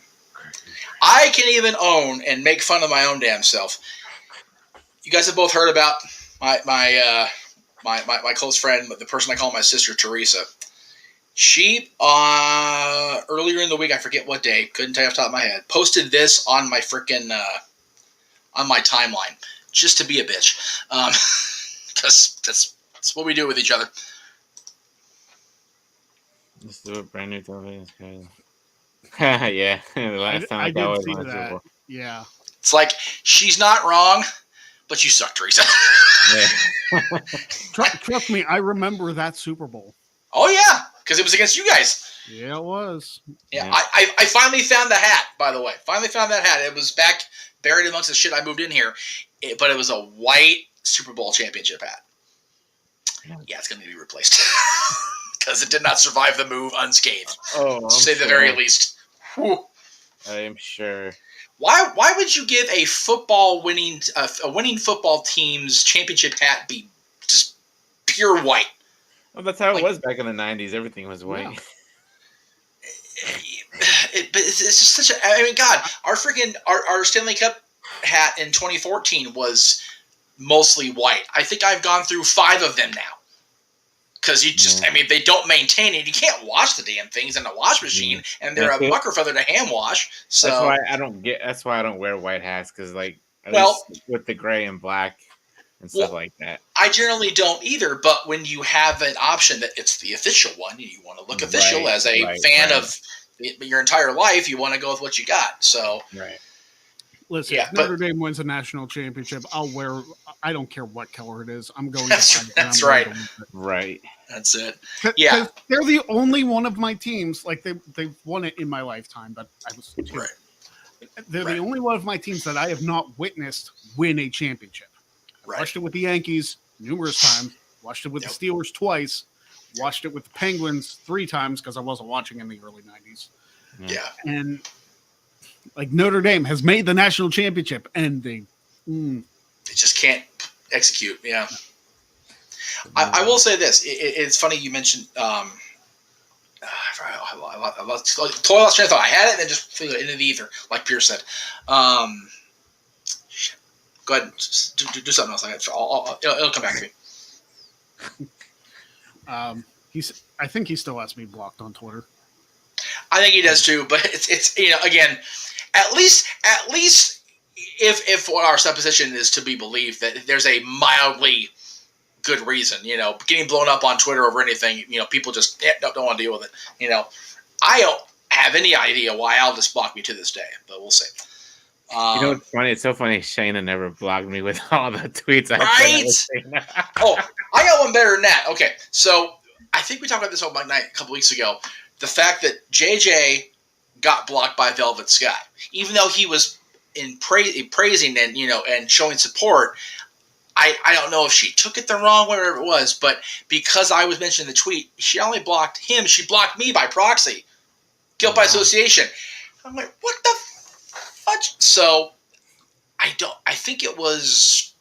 I can even own and make fun of my own damn self. You guys have both heard about my close friend, the person I call my sister, Teresa. She, earlier in the week, I forget what day, couldn't tell you off the top of my head, posted this on my freaking, on my timeline, just to be a bitch. Because that's what we do with each other. Let's do a brand new television. Yeah, the last time I that did was see my that. Super Yeah. It's like, she's not wrong, but you suck, Teresa. Yeah. Trust me, I remember that Super Bowl. Oh, yeah, because it was against you guys. Yeah, it was. Yeah, I finally found the hat, by the way. Finally found that hat. It was back buried amongst the shit I moved in here. But it was a white Super Bowl championship hat. Yeah, it's going to be replaced. Because it did not survive the move unscathed. Oh, to say the very least. Whew. I am sure. Why would you give a winning football team's championship hat be just pure white? Well, that's how it was back in the 90s. Everything was white. Yeah. But it's just such a. I mean, God, our Stanley Cup hat in 2014 was mostly white. I think I've gone through 5 of them now. Because you just, I mean, they don't maintain it. You can't wash the damn things in a wash machine, and they're a bucker feather to hand wash. So that's why I don't wear white hats, because at least with the gray and black and stuff like that. I generally don't either. But when you have an option that it's the official one, and you want to look official as a fan of your entire life, you want to go with what you got. So Listen, if Notre Dame wins a national championship, I'll wear. I don't care what color it is. I'm going. That's right. Right. That's it. Yeah, they're the only one of my teams. Like they've won it in my lifetime, but I was 2. Right. They're the only one of my teams that I have not witnessed win a championship. I watched it with the Yankees numerous times. Watched it with the Steelers twice. Watched it with the Penguins 3 times because I wasn't watching in the early 90s. Yeah. And like Notre Dame has made the national championship, and they just can't execute. Yeah. I will say this. It's funny you mentioned. I lost train of thought. I had it and then just flew it into the ether, like Pierce said. Go ahead and do something else. It'll come back to me. I think he still has me blocked on Twitter. I think he does too, but it's again, at least if our supposition is to be believed that there's a mildly good reason, getting blown up on Twitter over anything, people just don't want to deal with it. I don't have any idea why Al just blocked me to this day, but we'll see. It's funny. It's so funny. Shayna never blocked me with all the tweets. Right? Oh, I got one better than that. Okay, so I think we talked about this on Mike Night a couple weeks ago. The fact that JJ got blocked by Velvet Sky, even though he was praising and showing support. I don't know if she took it the wrong way or whatever it was, but because I was mentioning the tweet, she only blocked him. She blocked me by proxy, guilt by association. I'm like, what the fudge? So I think it was.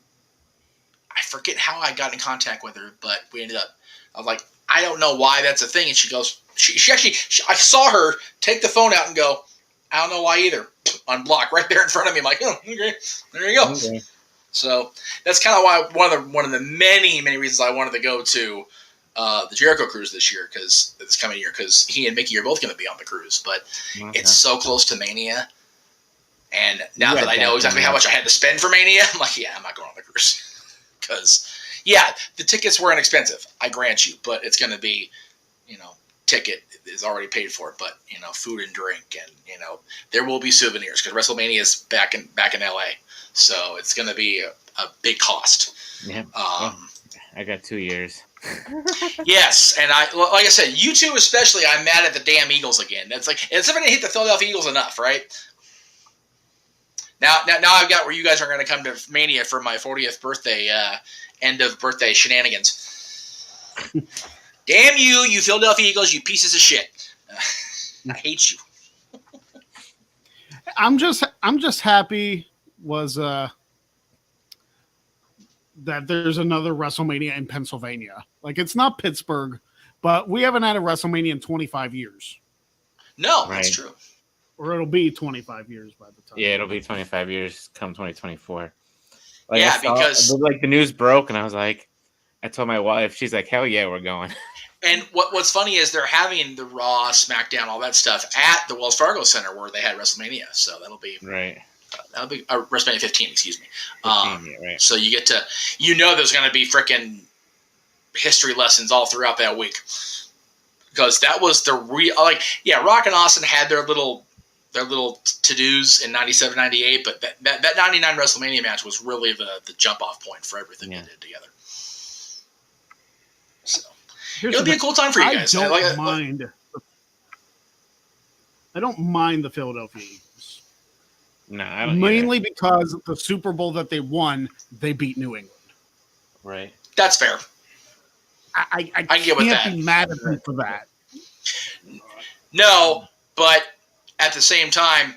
I forget how I got in contact with her, but we ended up. I was like, I don't know why that's a thing, and she goes. She actually. I saw her take the phone out and go. I don't know why either. Unblock right there in front of me. I'm like, oh, okay, there you go. Okay. So that's kind of why one of the many reasons I wanted to go to the Jericho cruise this year, because this coming year, because he and Mickey are both going to be on the cruise, but it's so close to Mania, and now that I know exactly how much I had to spend for Mania, I'm like, I'm not going on the cruise, because the tickets were inexpensive, I grant you, but it's going to be, ticket is already paid for, but food and drink, and there will be souvenirs because WrestleMania is back in LA. So it's going to be a big cost. Yeah. I got 2 years. Yes, and like I said, you two especially, I'm mad at the damn Eagles again. It's like, it's never going to hit the Philadelphia Eagles enough, right? Now I've got where you guys are going to come to Mania for my 40th birthday, end of birthday shenanigans. Damn you Philadelphia Eagles, you pieces of shit. I hate you. I'm just happy that there's another WrestleMania in Pennsylvania. Like, it's not Pittsburgh, but we haven't had a WrestleMania in 25 years. No, that's true. Or it'll be 25 years by the time. Yeah, it'll be 25 years come 2024. Like, yeah, because like the news broke, and I was like, I told my wife, she's like, hell yeah, we're going. And what's funny is they're having the Raw, SmackDown, all that stuff at the Wells Fargo Center where they had WrestleMania. So that'll be right. That'll be WrestleMania 15, excuse me. 15, right. So you get to, there's going to be freaking history lessons all throughout that week, because that was the real, Rock and Austin had their little to-dos in 97, 98, but that 99 WrestleMania match was really the jump-off point for everything they did together. So it'll be a cool time for you guys. I don't mind the Philadelphia Eagles. No, I don't. Mainly because the Super Bowl that they won, they beat New England. Right. That's fair. I get with that. Can't be mad at them for that. No, but at the same time,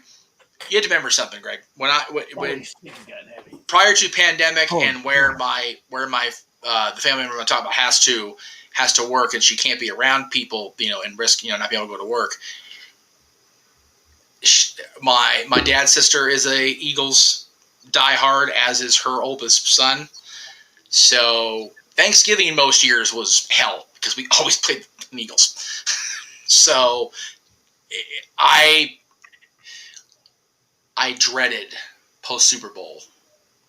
you have to remember something, Greg. When prior to pandemic and where my the family member I'm talking about has to work, and she can't be around people, and risk not being able to go to work. My dad's sister is a Eagles diehard, as is her oldest son. So Thanksgiving most years was hell because we always played the Eagles. So I dreaded post Super Bowl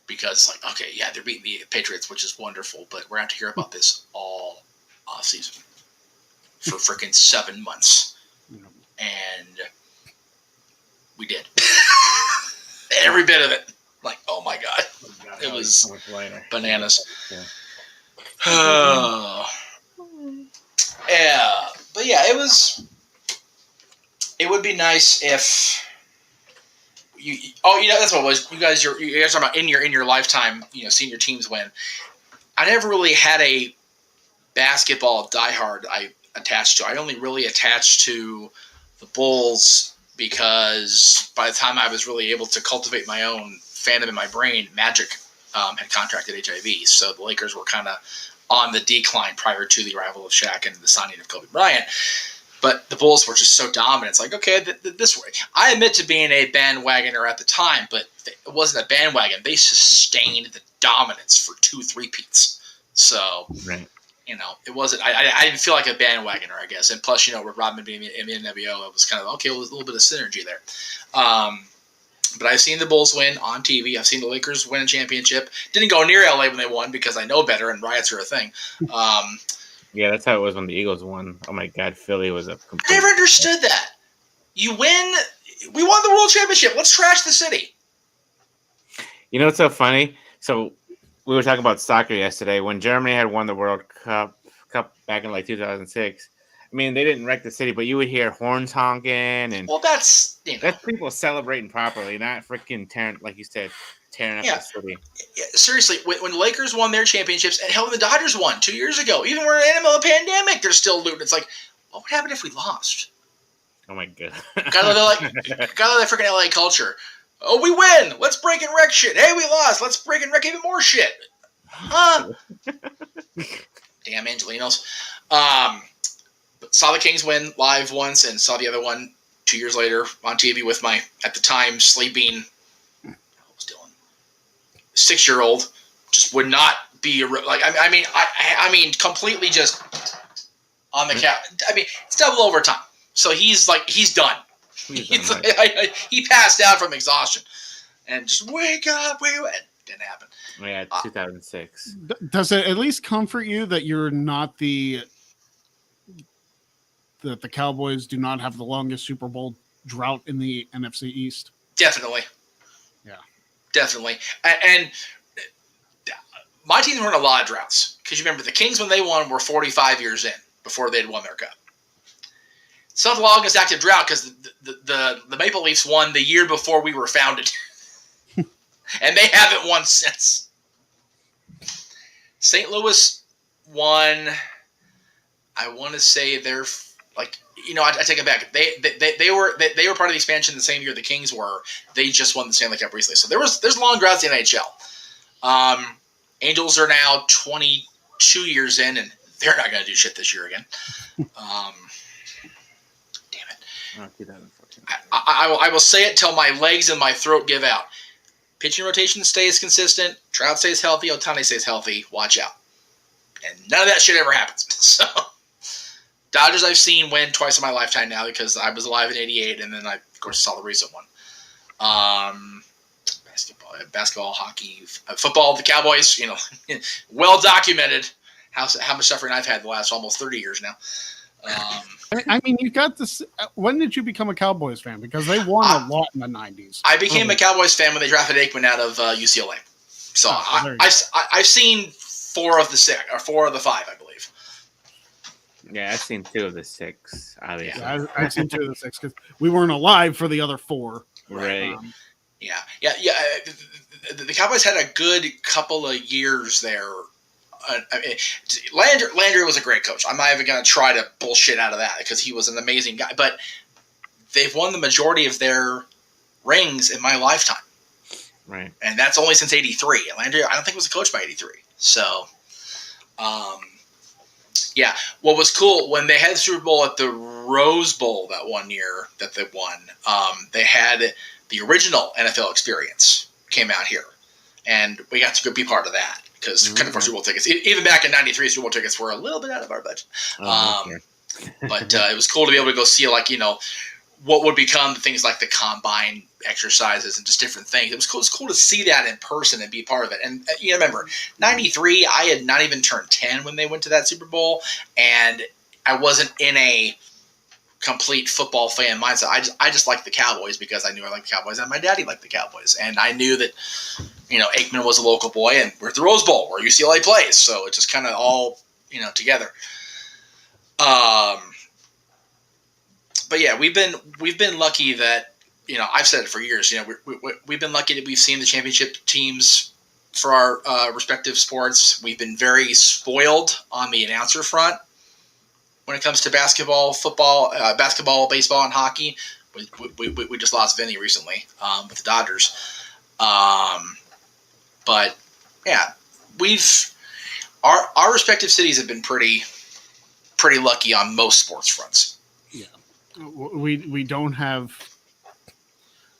because they're beating the Patriots, which is wonderful, but we're going to hear about this all off season for freaking 7 months. And we did. Every bit of it. Like, oh my God. It was bananas. Yeah. Yeah. But yeah, it would be nice if that's what it was. You guys are talking about in your lifetime, seeing your teams win. I never really had a basketball diehard I attached to. I only really attached to the Bulls because by the time I was really able to cultivate my own fandom in my brain, Magic had contracted HIV. So the Lakers were kind of on the decline prior to the arrival of Shaq and the signing of Kobe Bryant. But the Bulls were just so dominant. It's like, okay, this way. I admit to being a bandwagoner at the time, but it wasn't a bandwagon. They sustained the dominance for 2-3 peats. So, right. It wasn't. I didn't feel like a bandwagoner, I guess. And plus, with Rodman being in the NWO, it was kind of okay. It was a little bit of synergy there. But I've seen the Bulls win on TV. I've seen the Lakers win a championship. Didn't go near LA when they won because I know better, and riots are a thing. Yeah, that's how it was when the Eagles won. Oh my God, Philly was a complete. I never understood that. You win. We won the World Championship. Let's trash the city. What's so funny? So we were talking about soccer yesterday when Germany had won the World Cup back in 2006. I mean, they didn't wreck the city, but you would hear horns honking and that's people celebrating properly, not freaking tearing, like you said, tearing up the city. Yeah, seriously, when the Lakers won their championships, and hell, the Dodgers won 2 years ago, even when we're in the middle of a pandemic, they're still looting. It's like, what would happen if we lost? Oh my God! Gotta love that freaking LA culture. Oh, we win. Let's break and wreck shit. Hey, we lost. Let's break and wreck even more shit. Huh? Damn Angelinos. But saw the Kings win live once and saw the other one 2 years later on TV with my, at the time, sleeping, what was Dylan? 6-year-old. Just would not be, I mean, completely just on the couch. I mean, it's double overtime. So he's done. He passed out from exhaustion and just wake up. It didn't happen. Yeah, 2006. Does it at least comfort you that you're not that the Cowboys do not have the longest Super Bowl drought in the NFC East? Definitely. Yeah. definitely. And my teams were in a lot of droughts because you remember the Kings when they won were 45 years in before they'd won their cup. It's not the longest active drought because the Maple Leafs won the year before we were founded, and they haven't won since. St. Louis won. I want to say they're like, I take it back. They were part of the expansion the same year the Kings were. They just won the Stanley Cup recently, so there's long droughts in the NHL. Angels are now 22 years in, and they're not going to do shit this year again. Damn it! I will say it till my legs and my throat give out. Pitching rotation stays consistent. Trout stays healthy. Ohtani stays healthy. Watch out. And none of that shit ever happens. So, Dodgers I've seen win twice in my lifetime now because I was alive in '88, and then I, of course, saw the recent one. Basketball, hockey, football, the Cowboys, well documented how much suffering I've had the last almost 30 years now. I mean, you got this. When did you become a Cowboys fan? Because they won a lot in the 90s. I became a Cowboys fan when they drafted Aikman out of UCLA. So I've seen 4 of the 6 or 4 of the 5, I believe. Yeah, I've seen 2 of the 6. Obviously, yeah, I've seen 2 of the 6 because we weren't alive for the other 4. Right. Yeah. The Cowboys had a good couple of years there. Landry was a great coach. I'm not even going to try to bullshit out of that because he was an amazing guy. But they've won the majority of their rings in my lifetime. Right. And that's only since '83. And Landry, I don't think was a coach by '83. So, yeah. What was cool when they had the Super Bowl at the Rose Bowl that one year that they won, they had the original NFL experience came out here. And we got to go be part of that. Because couldn't afford Super Bowl tickets. Even back in '93, Super Bowl tickets were a little bit out of our budget. But it was cool to be able to go see, what would become things like the combine exercises and just different things. It was cool to see that in person and be part of it. And remember, '93, I had not even turned 10 when they went to that Super Bowl, and I wasn't in a complete football fan mindset. I just liked the Cowboys because I knew I liked the Cowboys, and my daddy liked the Cowboys, and I knew that Aikman was a local boy, and we're at the Rose Bowl where UCLA plays, so it just kind of all together. But yeah, we've been lucky that I've said it for years. We've been lucky that we've seen the championship teams for our respective sports. We've been very spoiled on the announcer front when it comes to basketball, football, baseball, and hockey. We just lost Vinny recently with the Dodgers. But yeah, our respective cities have been pretty lucky on most sports fronts. Yeah, we don't have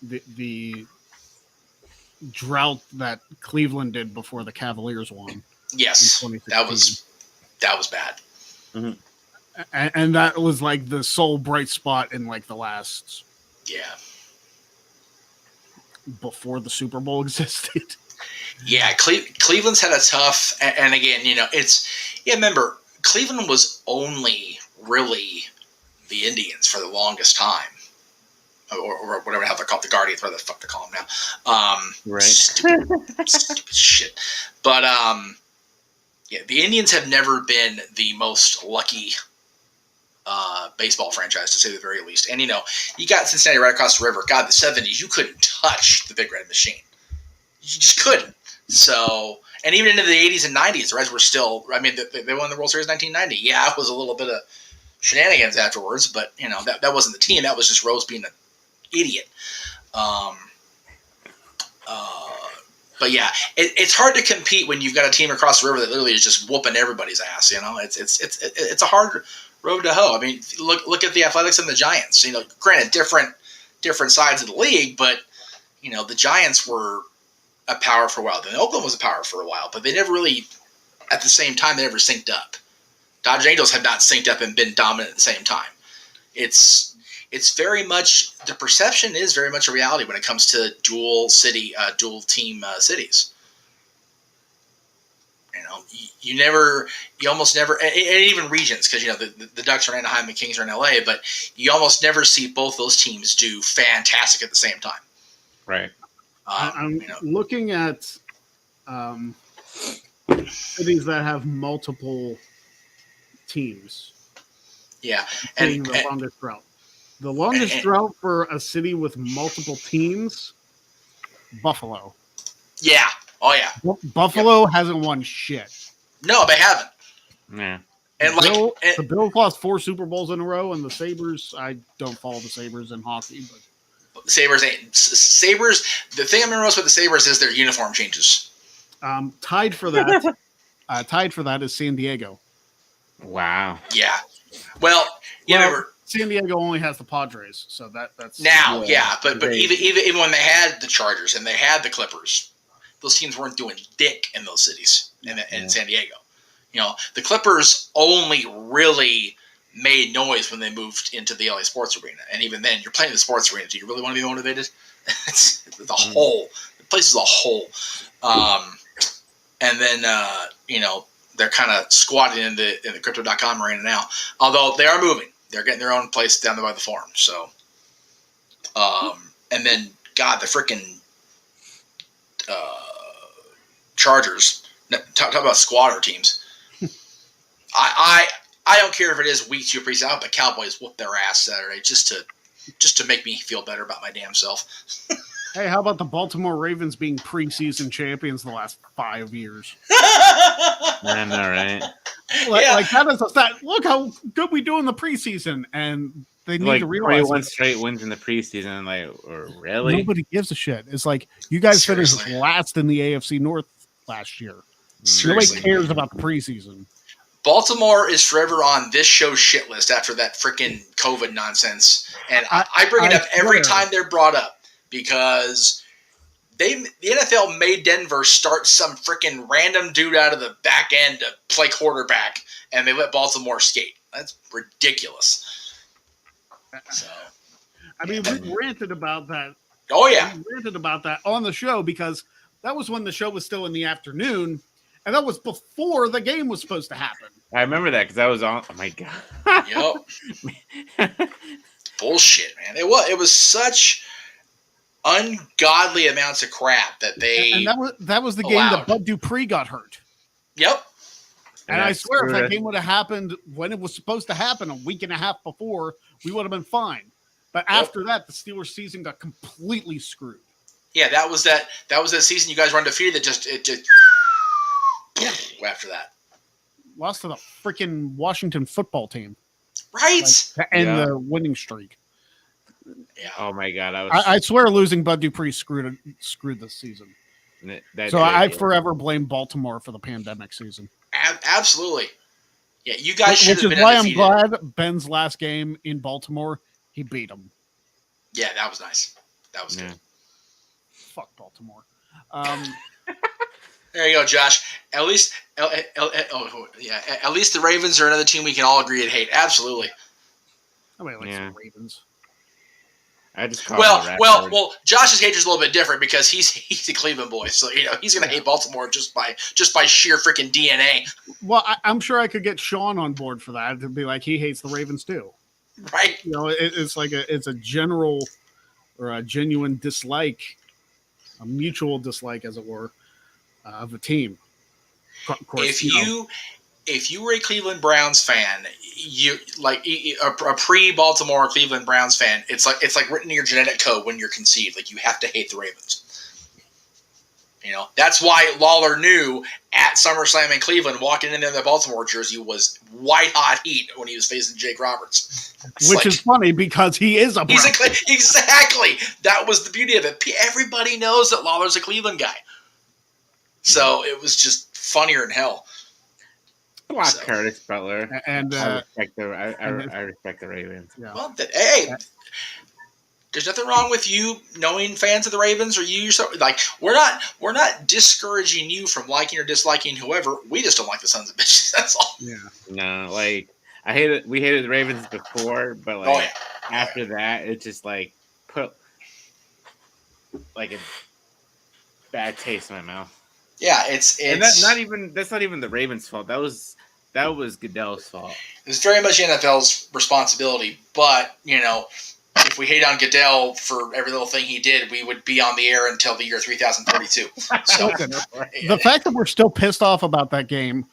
the drought that Cleveland did before the Cavaliers won. Yes, that was bad. Mm-hmm. And that was like the sole bright spot in the last before the Super Bowl existed. Yeah, Cleveland's had a tough, and again, remember, Cleveland was only really the Indians for the longest time, or whatever the hell they're called, the Guardians, whatever the fuck they call them now. Right. Stupid shit. But, the Indians have never been the most lucky baseball franchise, to say the very least. And, you got Cincinnati right across the river. God, the 70s, you couldn't touch the Big Red Machine. You just couldn't. So, and even into the 80s and 90s, the Reds were still, they won the World Series in 1990. Yeah, it was a little bit of shenanigans afterwards, but, that wasn't the team. That was just Rose being an idiot. But yeah, it's hard to compete when you've got a team across the river that literally is just whooping everybody's ass. It's a hard road to hoe. Look at the Athletics and the Giants. Granted, different sides of the league, but the Giants were a power for a while. Then Oakland was a power for a while, but they never really, at the same time, they never synced up. Dodgers Angels have not synced up and been dominant at the same time. It's very much, the perception is very much a reality when it comes to dual team cities. You almost never, and even regions, because the Ducks are in Anaheim, the Kings are in LA, but you almost never see both those teams do fantastic at the same time. Right. I'm looking at cities that have multiple teams. Yeah, and the longest drought. The longest drought for a city with multiple teams, Buffalo. Yeah. Oh yeah. Buffalo hasn't won shit. No, they haven't. Yeah. And the Bills lost 4 Super Bowls in a row, and the Sabres. I don't follow the Sabres in hockey, but Sabres. The thing I remember most about the Sabres is their uniform changes. Tied for that. Is San Diego. Wow. Yeah. Well, remember, San Diego only has the Padres, so that's now. Yeah, but even when they had the Chargers and they had the Clippers, those teams weren't doing dick in those cities in San Diego. The Clippers only really made noise when they moved into the LA Sports Arena, and even then, you're playing the sports arena. Do you really want to be motivated? It's the whole. The place is a whole. And then they're kind of squatting in the Crypto.com arena now. Although they are moving, they're getting their own place down there by the Forum. So, and then the freaking Chargers. Talk about squatter teams. I don't care if it is week 2 preseason. I hope the Cowboys whoop their ass Saturday just to make me feel better about my damn self. Hey, how about the Baltimore Ravens being preseason champions the last 5 years? I know, right? Like that is a stat. Look how good we do in the preseason, and they need to realize 21 straight wins in the preseason. Really? Nobody gives a shit. It's like you guys finished last in the AFC North last year. Seriously. Nobody cares about the preseason. Baltimore is forever on this show's shit list after that freaking COVID nonsense, and I bring it up every time they're brought up. Because the NFL made Denver start some freaking random dude out of the back end to play quarterback, and they let Baltimore skate. That's ridiculous. So, we ranted about that. Oh yeah, we ranted about that on the show because that was when the show was still in the afternoon, and that was before the game was supposed to happen. I remember that because I was on. Oh my god. Yep. Bullshit, man. It was such ungodly amounts of crap that they and that was the game that Bud Dupree got hurt. Yep. And I swear if that game would have happened when it was supposed to happen a week and a half before, we would have been fine. But after that, the Steelers season got completely screwed. Yeah, that was that season you guys were undefeated that just after that. Lost to the freaking Washington football team. Right. The winning streak. Yeah. Oh my god! I swear losing Bud Dupree screwed this season. I forever blame Baltimore for the pandemic season. Absolutely. Yeah, you guys should have been undefeated. Which is why I'm glad Ben's last game in Baltimore, he beat them. Yeah, that was nice. That was good. Fuck Baltimore. There you go, Josh. At least the Ravens are another team we can all agree to hate. Absolutely. Nobody likes the Ravens. I just well. Josh's hatred is a little bit different because he's a Cleveland boy, so he's going to hate Baltimore just by sheer freaking DNA. Well, I'm sure I could get Sean on board for that to be like he hates the Ravens too, right? It's like it's a general or a genuine dislike, a mutual dislike, as it were, of a team. Of course, if you were a Cleveland Browns fan, you like a pre-Baltimore Cleveland Browns fan. It's like written in your genetic code when you're conceived. Like you have to hate the Ravens. That's why Lawler knew at SummerSlam in Cleveland, walking in there in the Baltimore jersey was white hot heat when he was facing Jake Roberts. Which is funny because he is a Brown. Exactly. That was the beauty of it. Everybody knows that Lawler's a Cleveland guy. So it was just funnier than hell. I watch Curtis Butler, and I respect the Ravens. Yeah. Well, there's nothing wrong with you knowing fans of the Ravens or you yourself. Like we're not discouraging you from liking or disliking whoever. We just don't like the sons of bitches. That's all. Yeah. No, we hated the Ravens before, but after that, it just put a bad taste in my mouth. Yeah, it's and that's not even the Ravens' fault. That was Goodell's fault. It's very much the NFL's responsibility, but if we hate on Goodell for every little thing he did, we would be on the air until the year 3032. So the fact that we're still pissed off about that game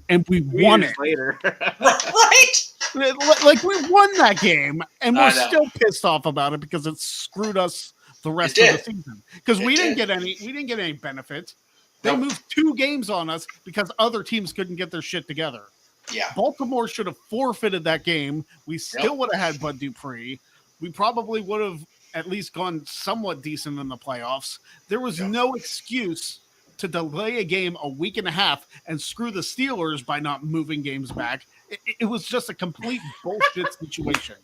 and we won it later. Right? Like we won that game and we're still pissed off about it because it screwed us the rest of the season. Because we didn't get any benefit. They moved 2 games on us because other teams couldn't get their shit together. Yeah. Baltimore should have forfeited that game. We still would have had Bud Dupree. We probably would have at least gone somewhat decent in the playoffs. There was no excuse to delay a game a week and a half and screw the Steelers by not moving games back. It was just a complete bullshit situation.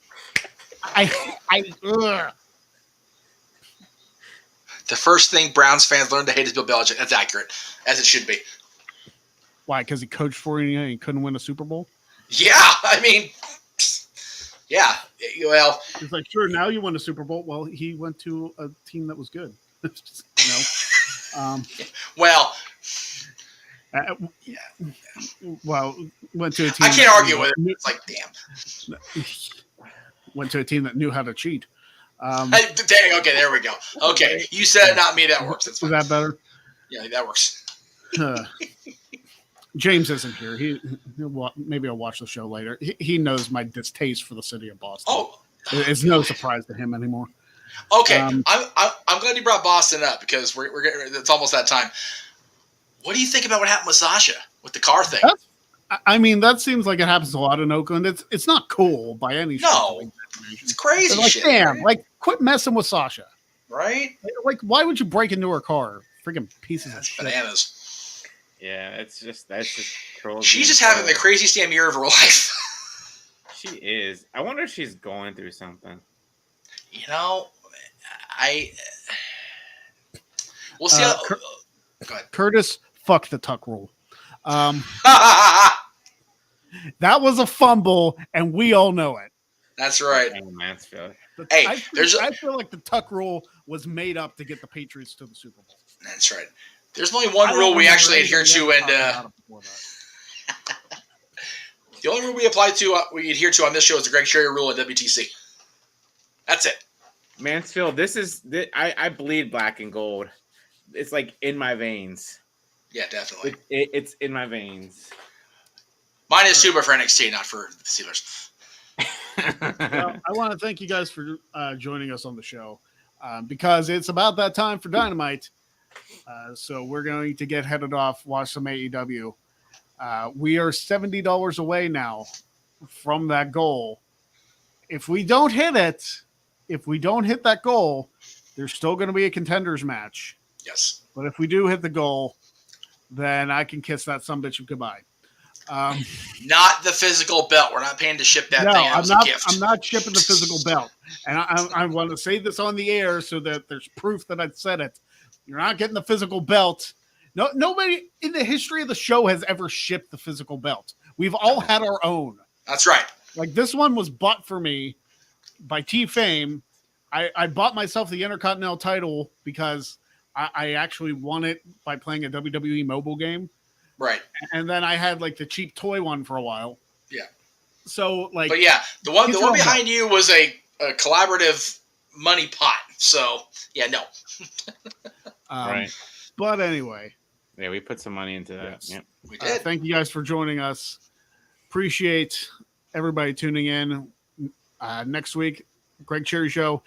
The first thing Browns fans learned to hate is Bill Belichick. That's accurate, as it should be. Why? Because he coached for you and he couldn't win a Super Bowl? Yeah, I mean, yeah. Well, it's like, sure, now you won a Super Bowl. Well, he went to a team that was good. Well, went to a team. I can't argue with it. It's like, damn. Went to a team that knew how to cheat. Okay, there we go. Okay, you said it, not me. That works. That's fine. Is that better? Yeah, that works. James isn't here. Maybe I'll watch the show later. He knows my distaste for the city of Boston. Oh, it's no surprise to him anymore. Okay, I'm glad you brought Boston up because we're getting, it's almost that time. What do you think about what happened with Sasha with the car thing? I mean, that seems like it happens a lot in Oakland. It's not cool by any stretch. No, it's crazy. Like, shit. Damn, man. like quit messing with Sasha. Right? Like, why would you break into her car? Freaking pieces of shit. Bananas. Yeah, that's just trolls. She's just having the craziest damn year of her life. She is. I wonder if she's going through something. You know, we'll see. Go ahead. Curtis, fuck the tuck rule. That was a fumble, and we all know it. That's right. Mansfield. Hey, I feel like the tuck rule was made up to get the Patriots to the Super Bowl. That's right. There's only one rule we actually adhere to, and the only rule we adhere to on this show is the Greg Sherry rule at WTC. That's it. Mansfield, I bleed black and gold. It's like in my veins. Yeah, definitely. It's in my veins. Mine is Super for NXT, not for the Steelers. Well, I want to thank you guys for joining us on the show because it's about that time for Dynamite. So we're going to get headed off, watch some AEW. We are $70 away now from that goal. If we don't hit that goal, there's still going to be a contenders match. Yes. But if we do hit the goal, then I can kiss that sumbitch goodbye. Not the physical belt. We're not paying to ship that thing. I'm not shipping the physical belt. And I want to say this on the air so that there's proof that I said it. You're not getting the physical belt. No, nobody in the history of the show has ever shipped the physical belt. We've all had our own. That's right. Like this one was bought for me by T-Fame. I bought myself the Intercontinental title because I actually won it by playing a WWE mobile game. Right. And then I had like the cheap toy one for a while. Yeah. So like, but yeah, the one behind you was a collaborative money pot. So yeah, no. Right. But anyway. Yeah, we put some money into that. Yes. Yep. We did. Thank you guys for joining us. Appreciate everybody tuning in. Next week, Greg Cherry Show,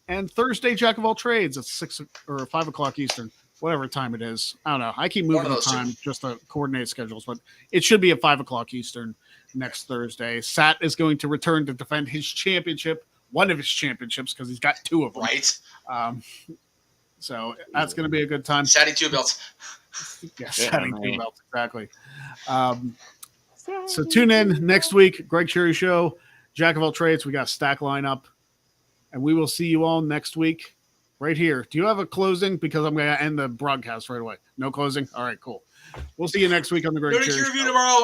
and Thursday, Jack of All Trades at 6 or 5 o'clock Eastern, whatever time it is. I don't know. I keep moving the time just to coordinate schedules, but it should be at 5 o'clock Eastern next Thursday. Sat is going to return to defend his championship, one of his championships, because he's got 2 of them. Right. So that's going to be a good time. Satty 2 belts. Yes, Satty 2 belts, exactly. So tune in next week, Greg Cherry Show, Jack of All Trades. We got a stack lineup, and we will see you all next week right here. Do you have a closing? Because I'm going to end the broadcast right away. No closing? All right, cool. We'll see you next week on the Greg Cherry Show. Review tomorrow.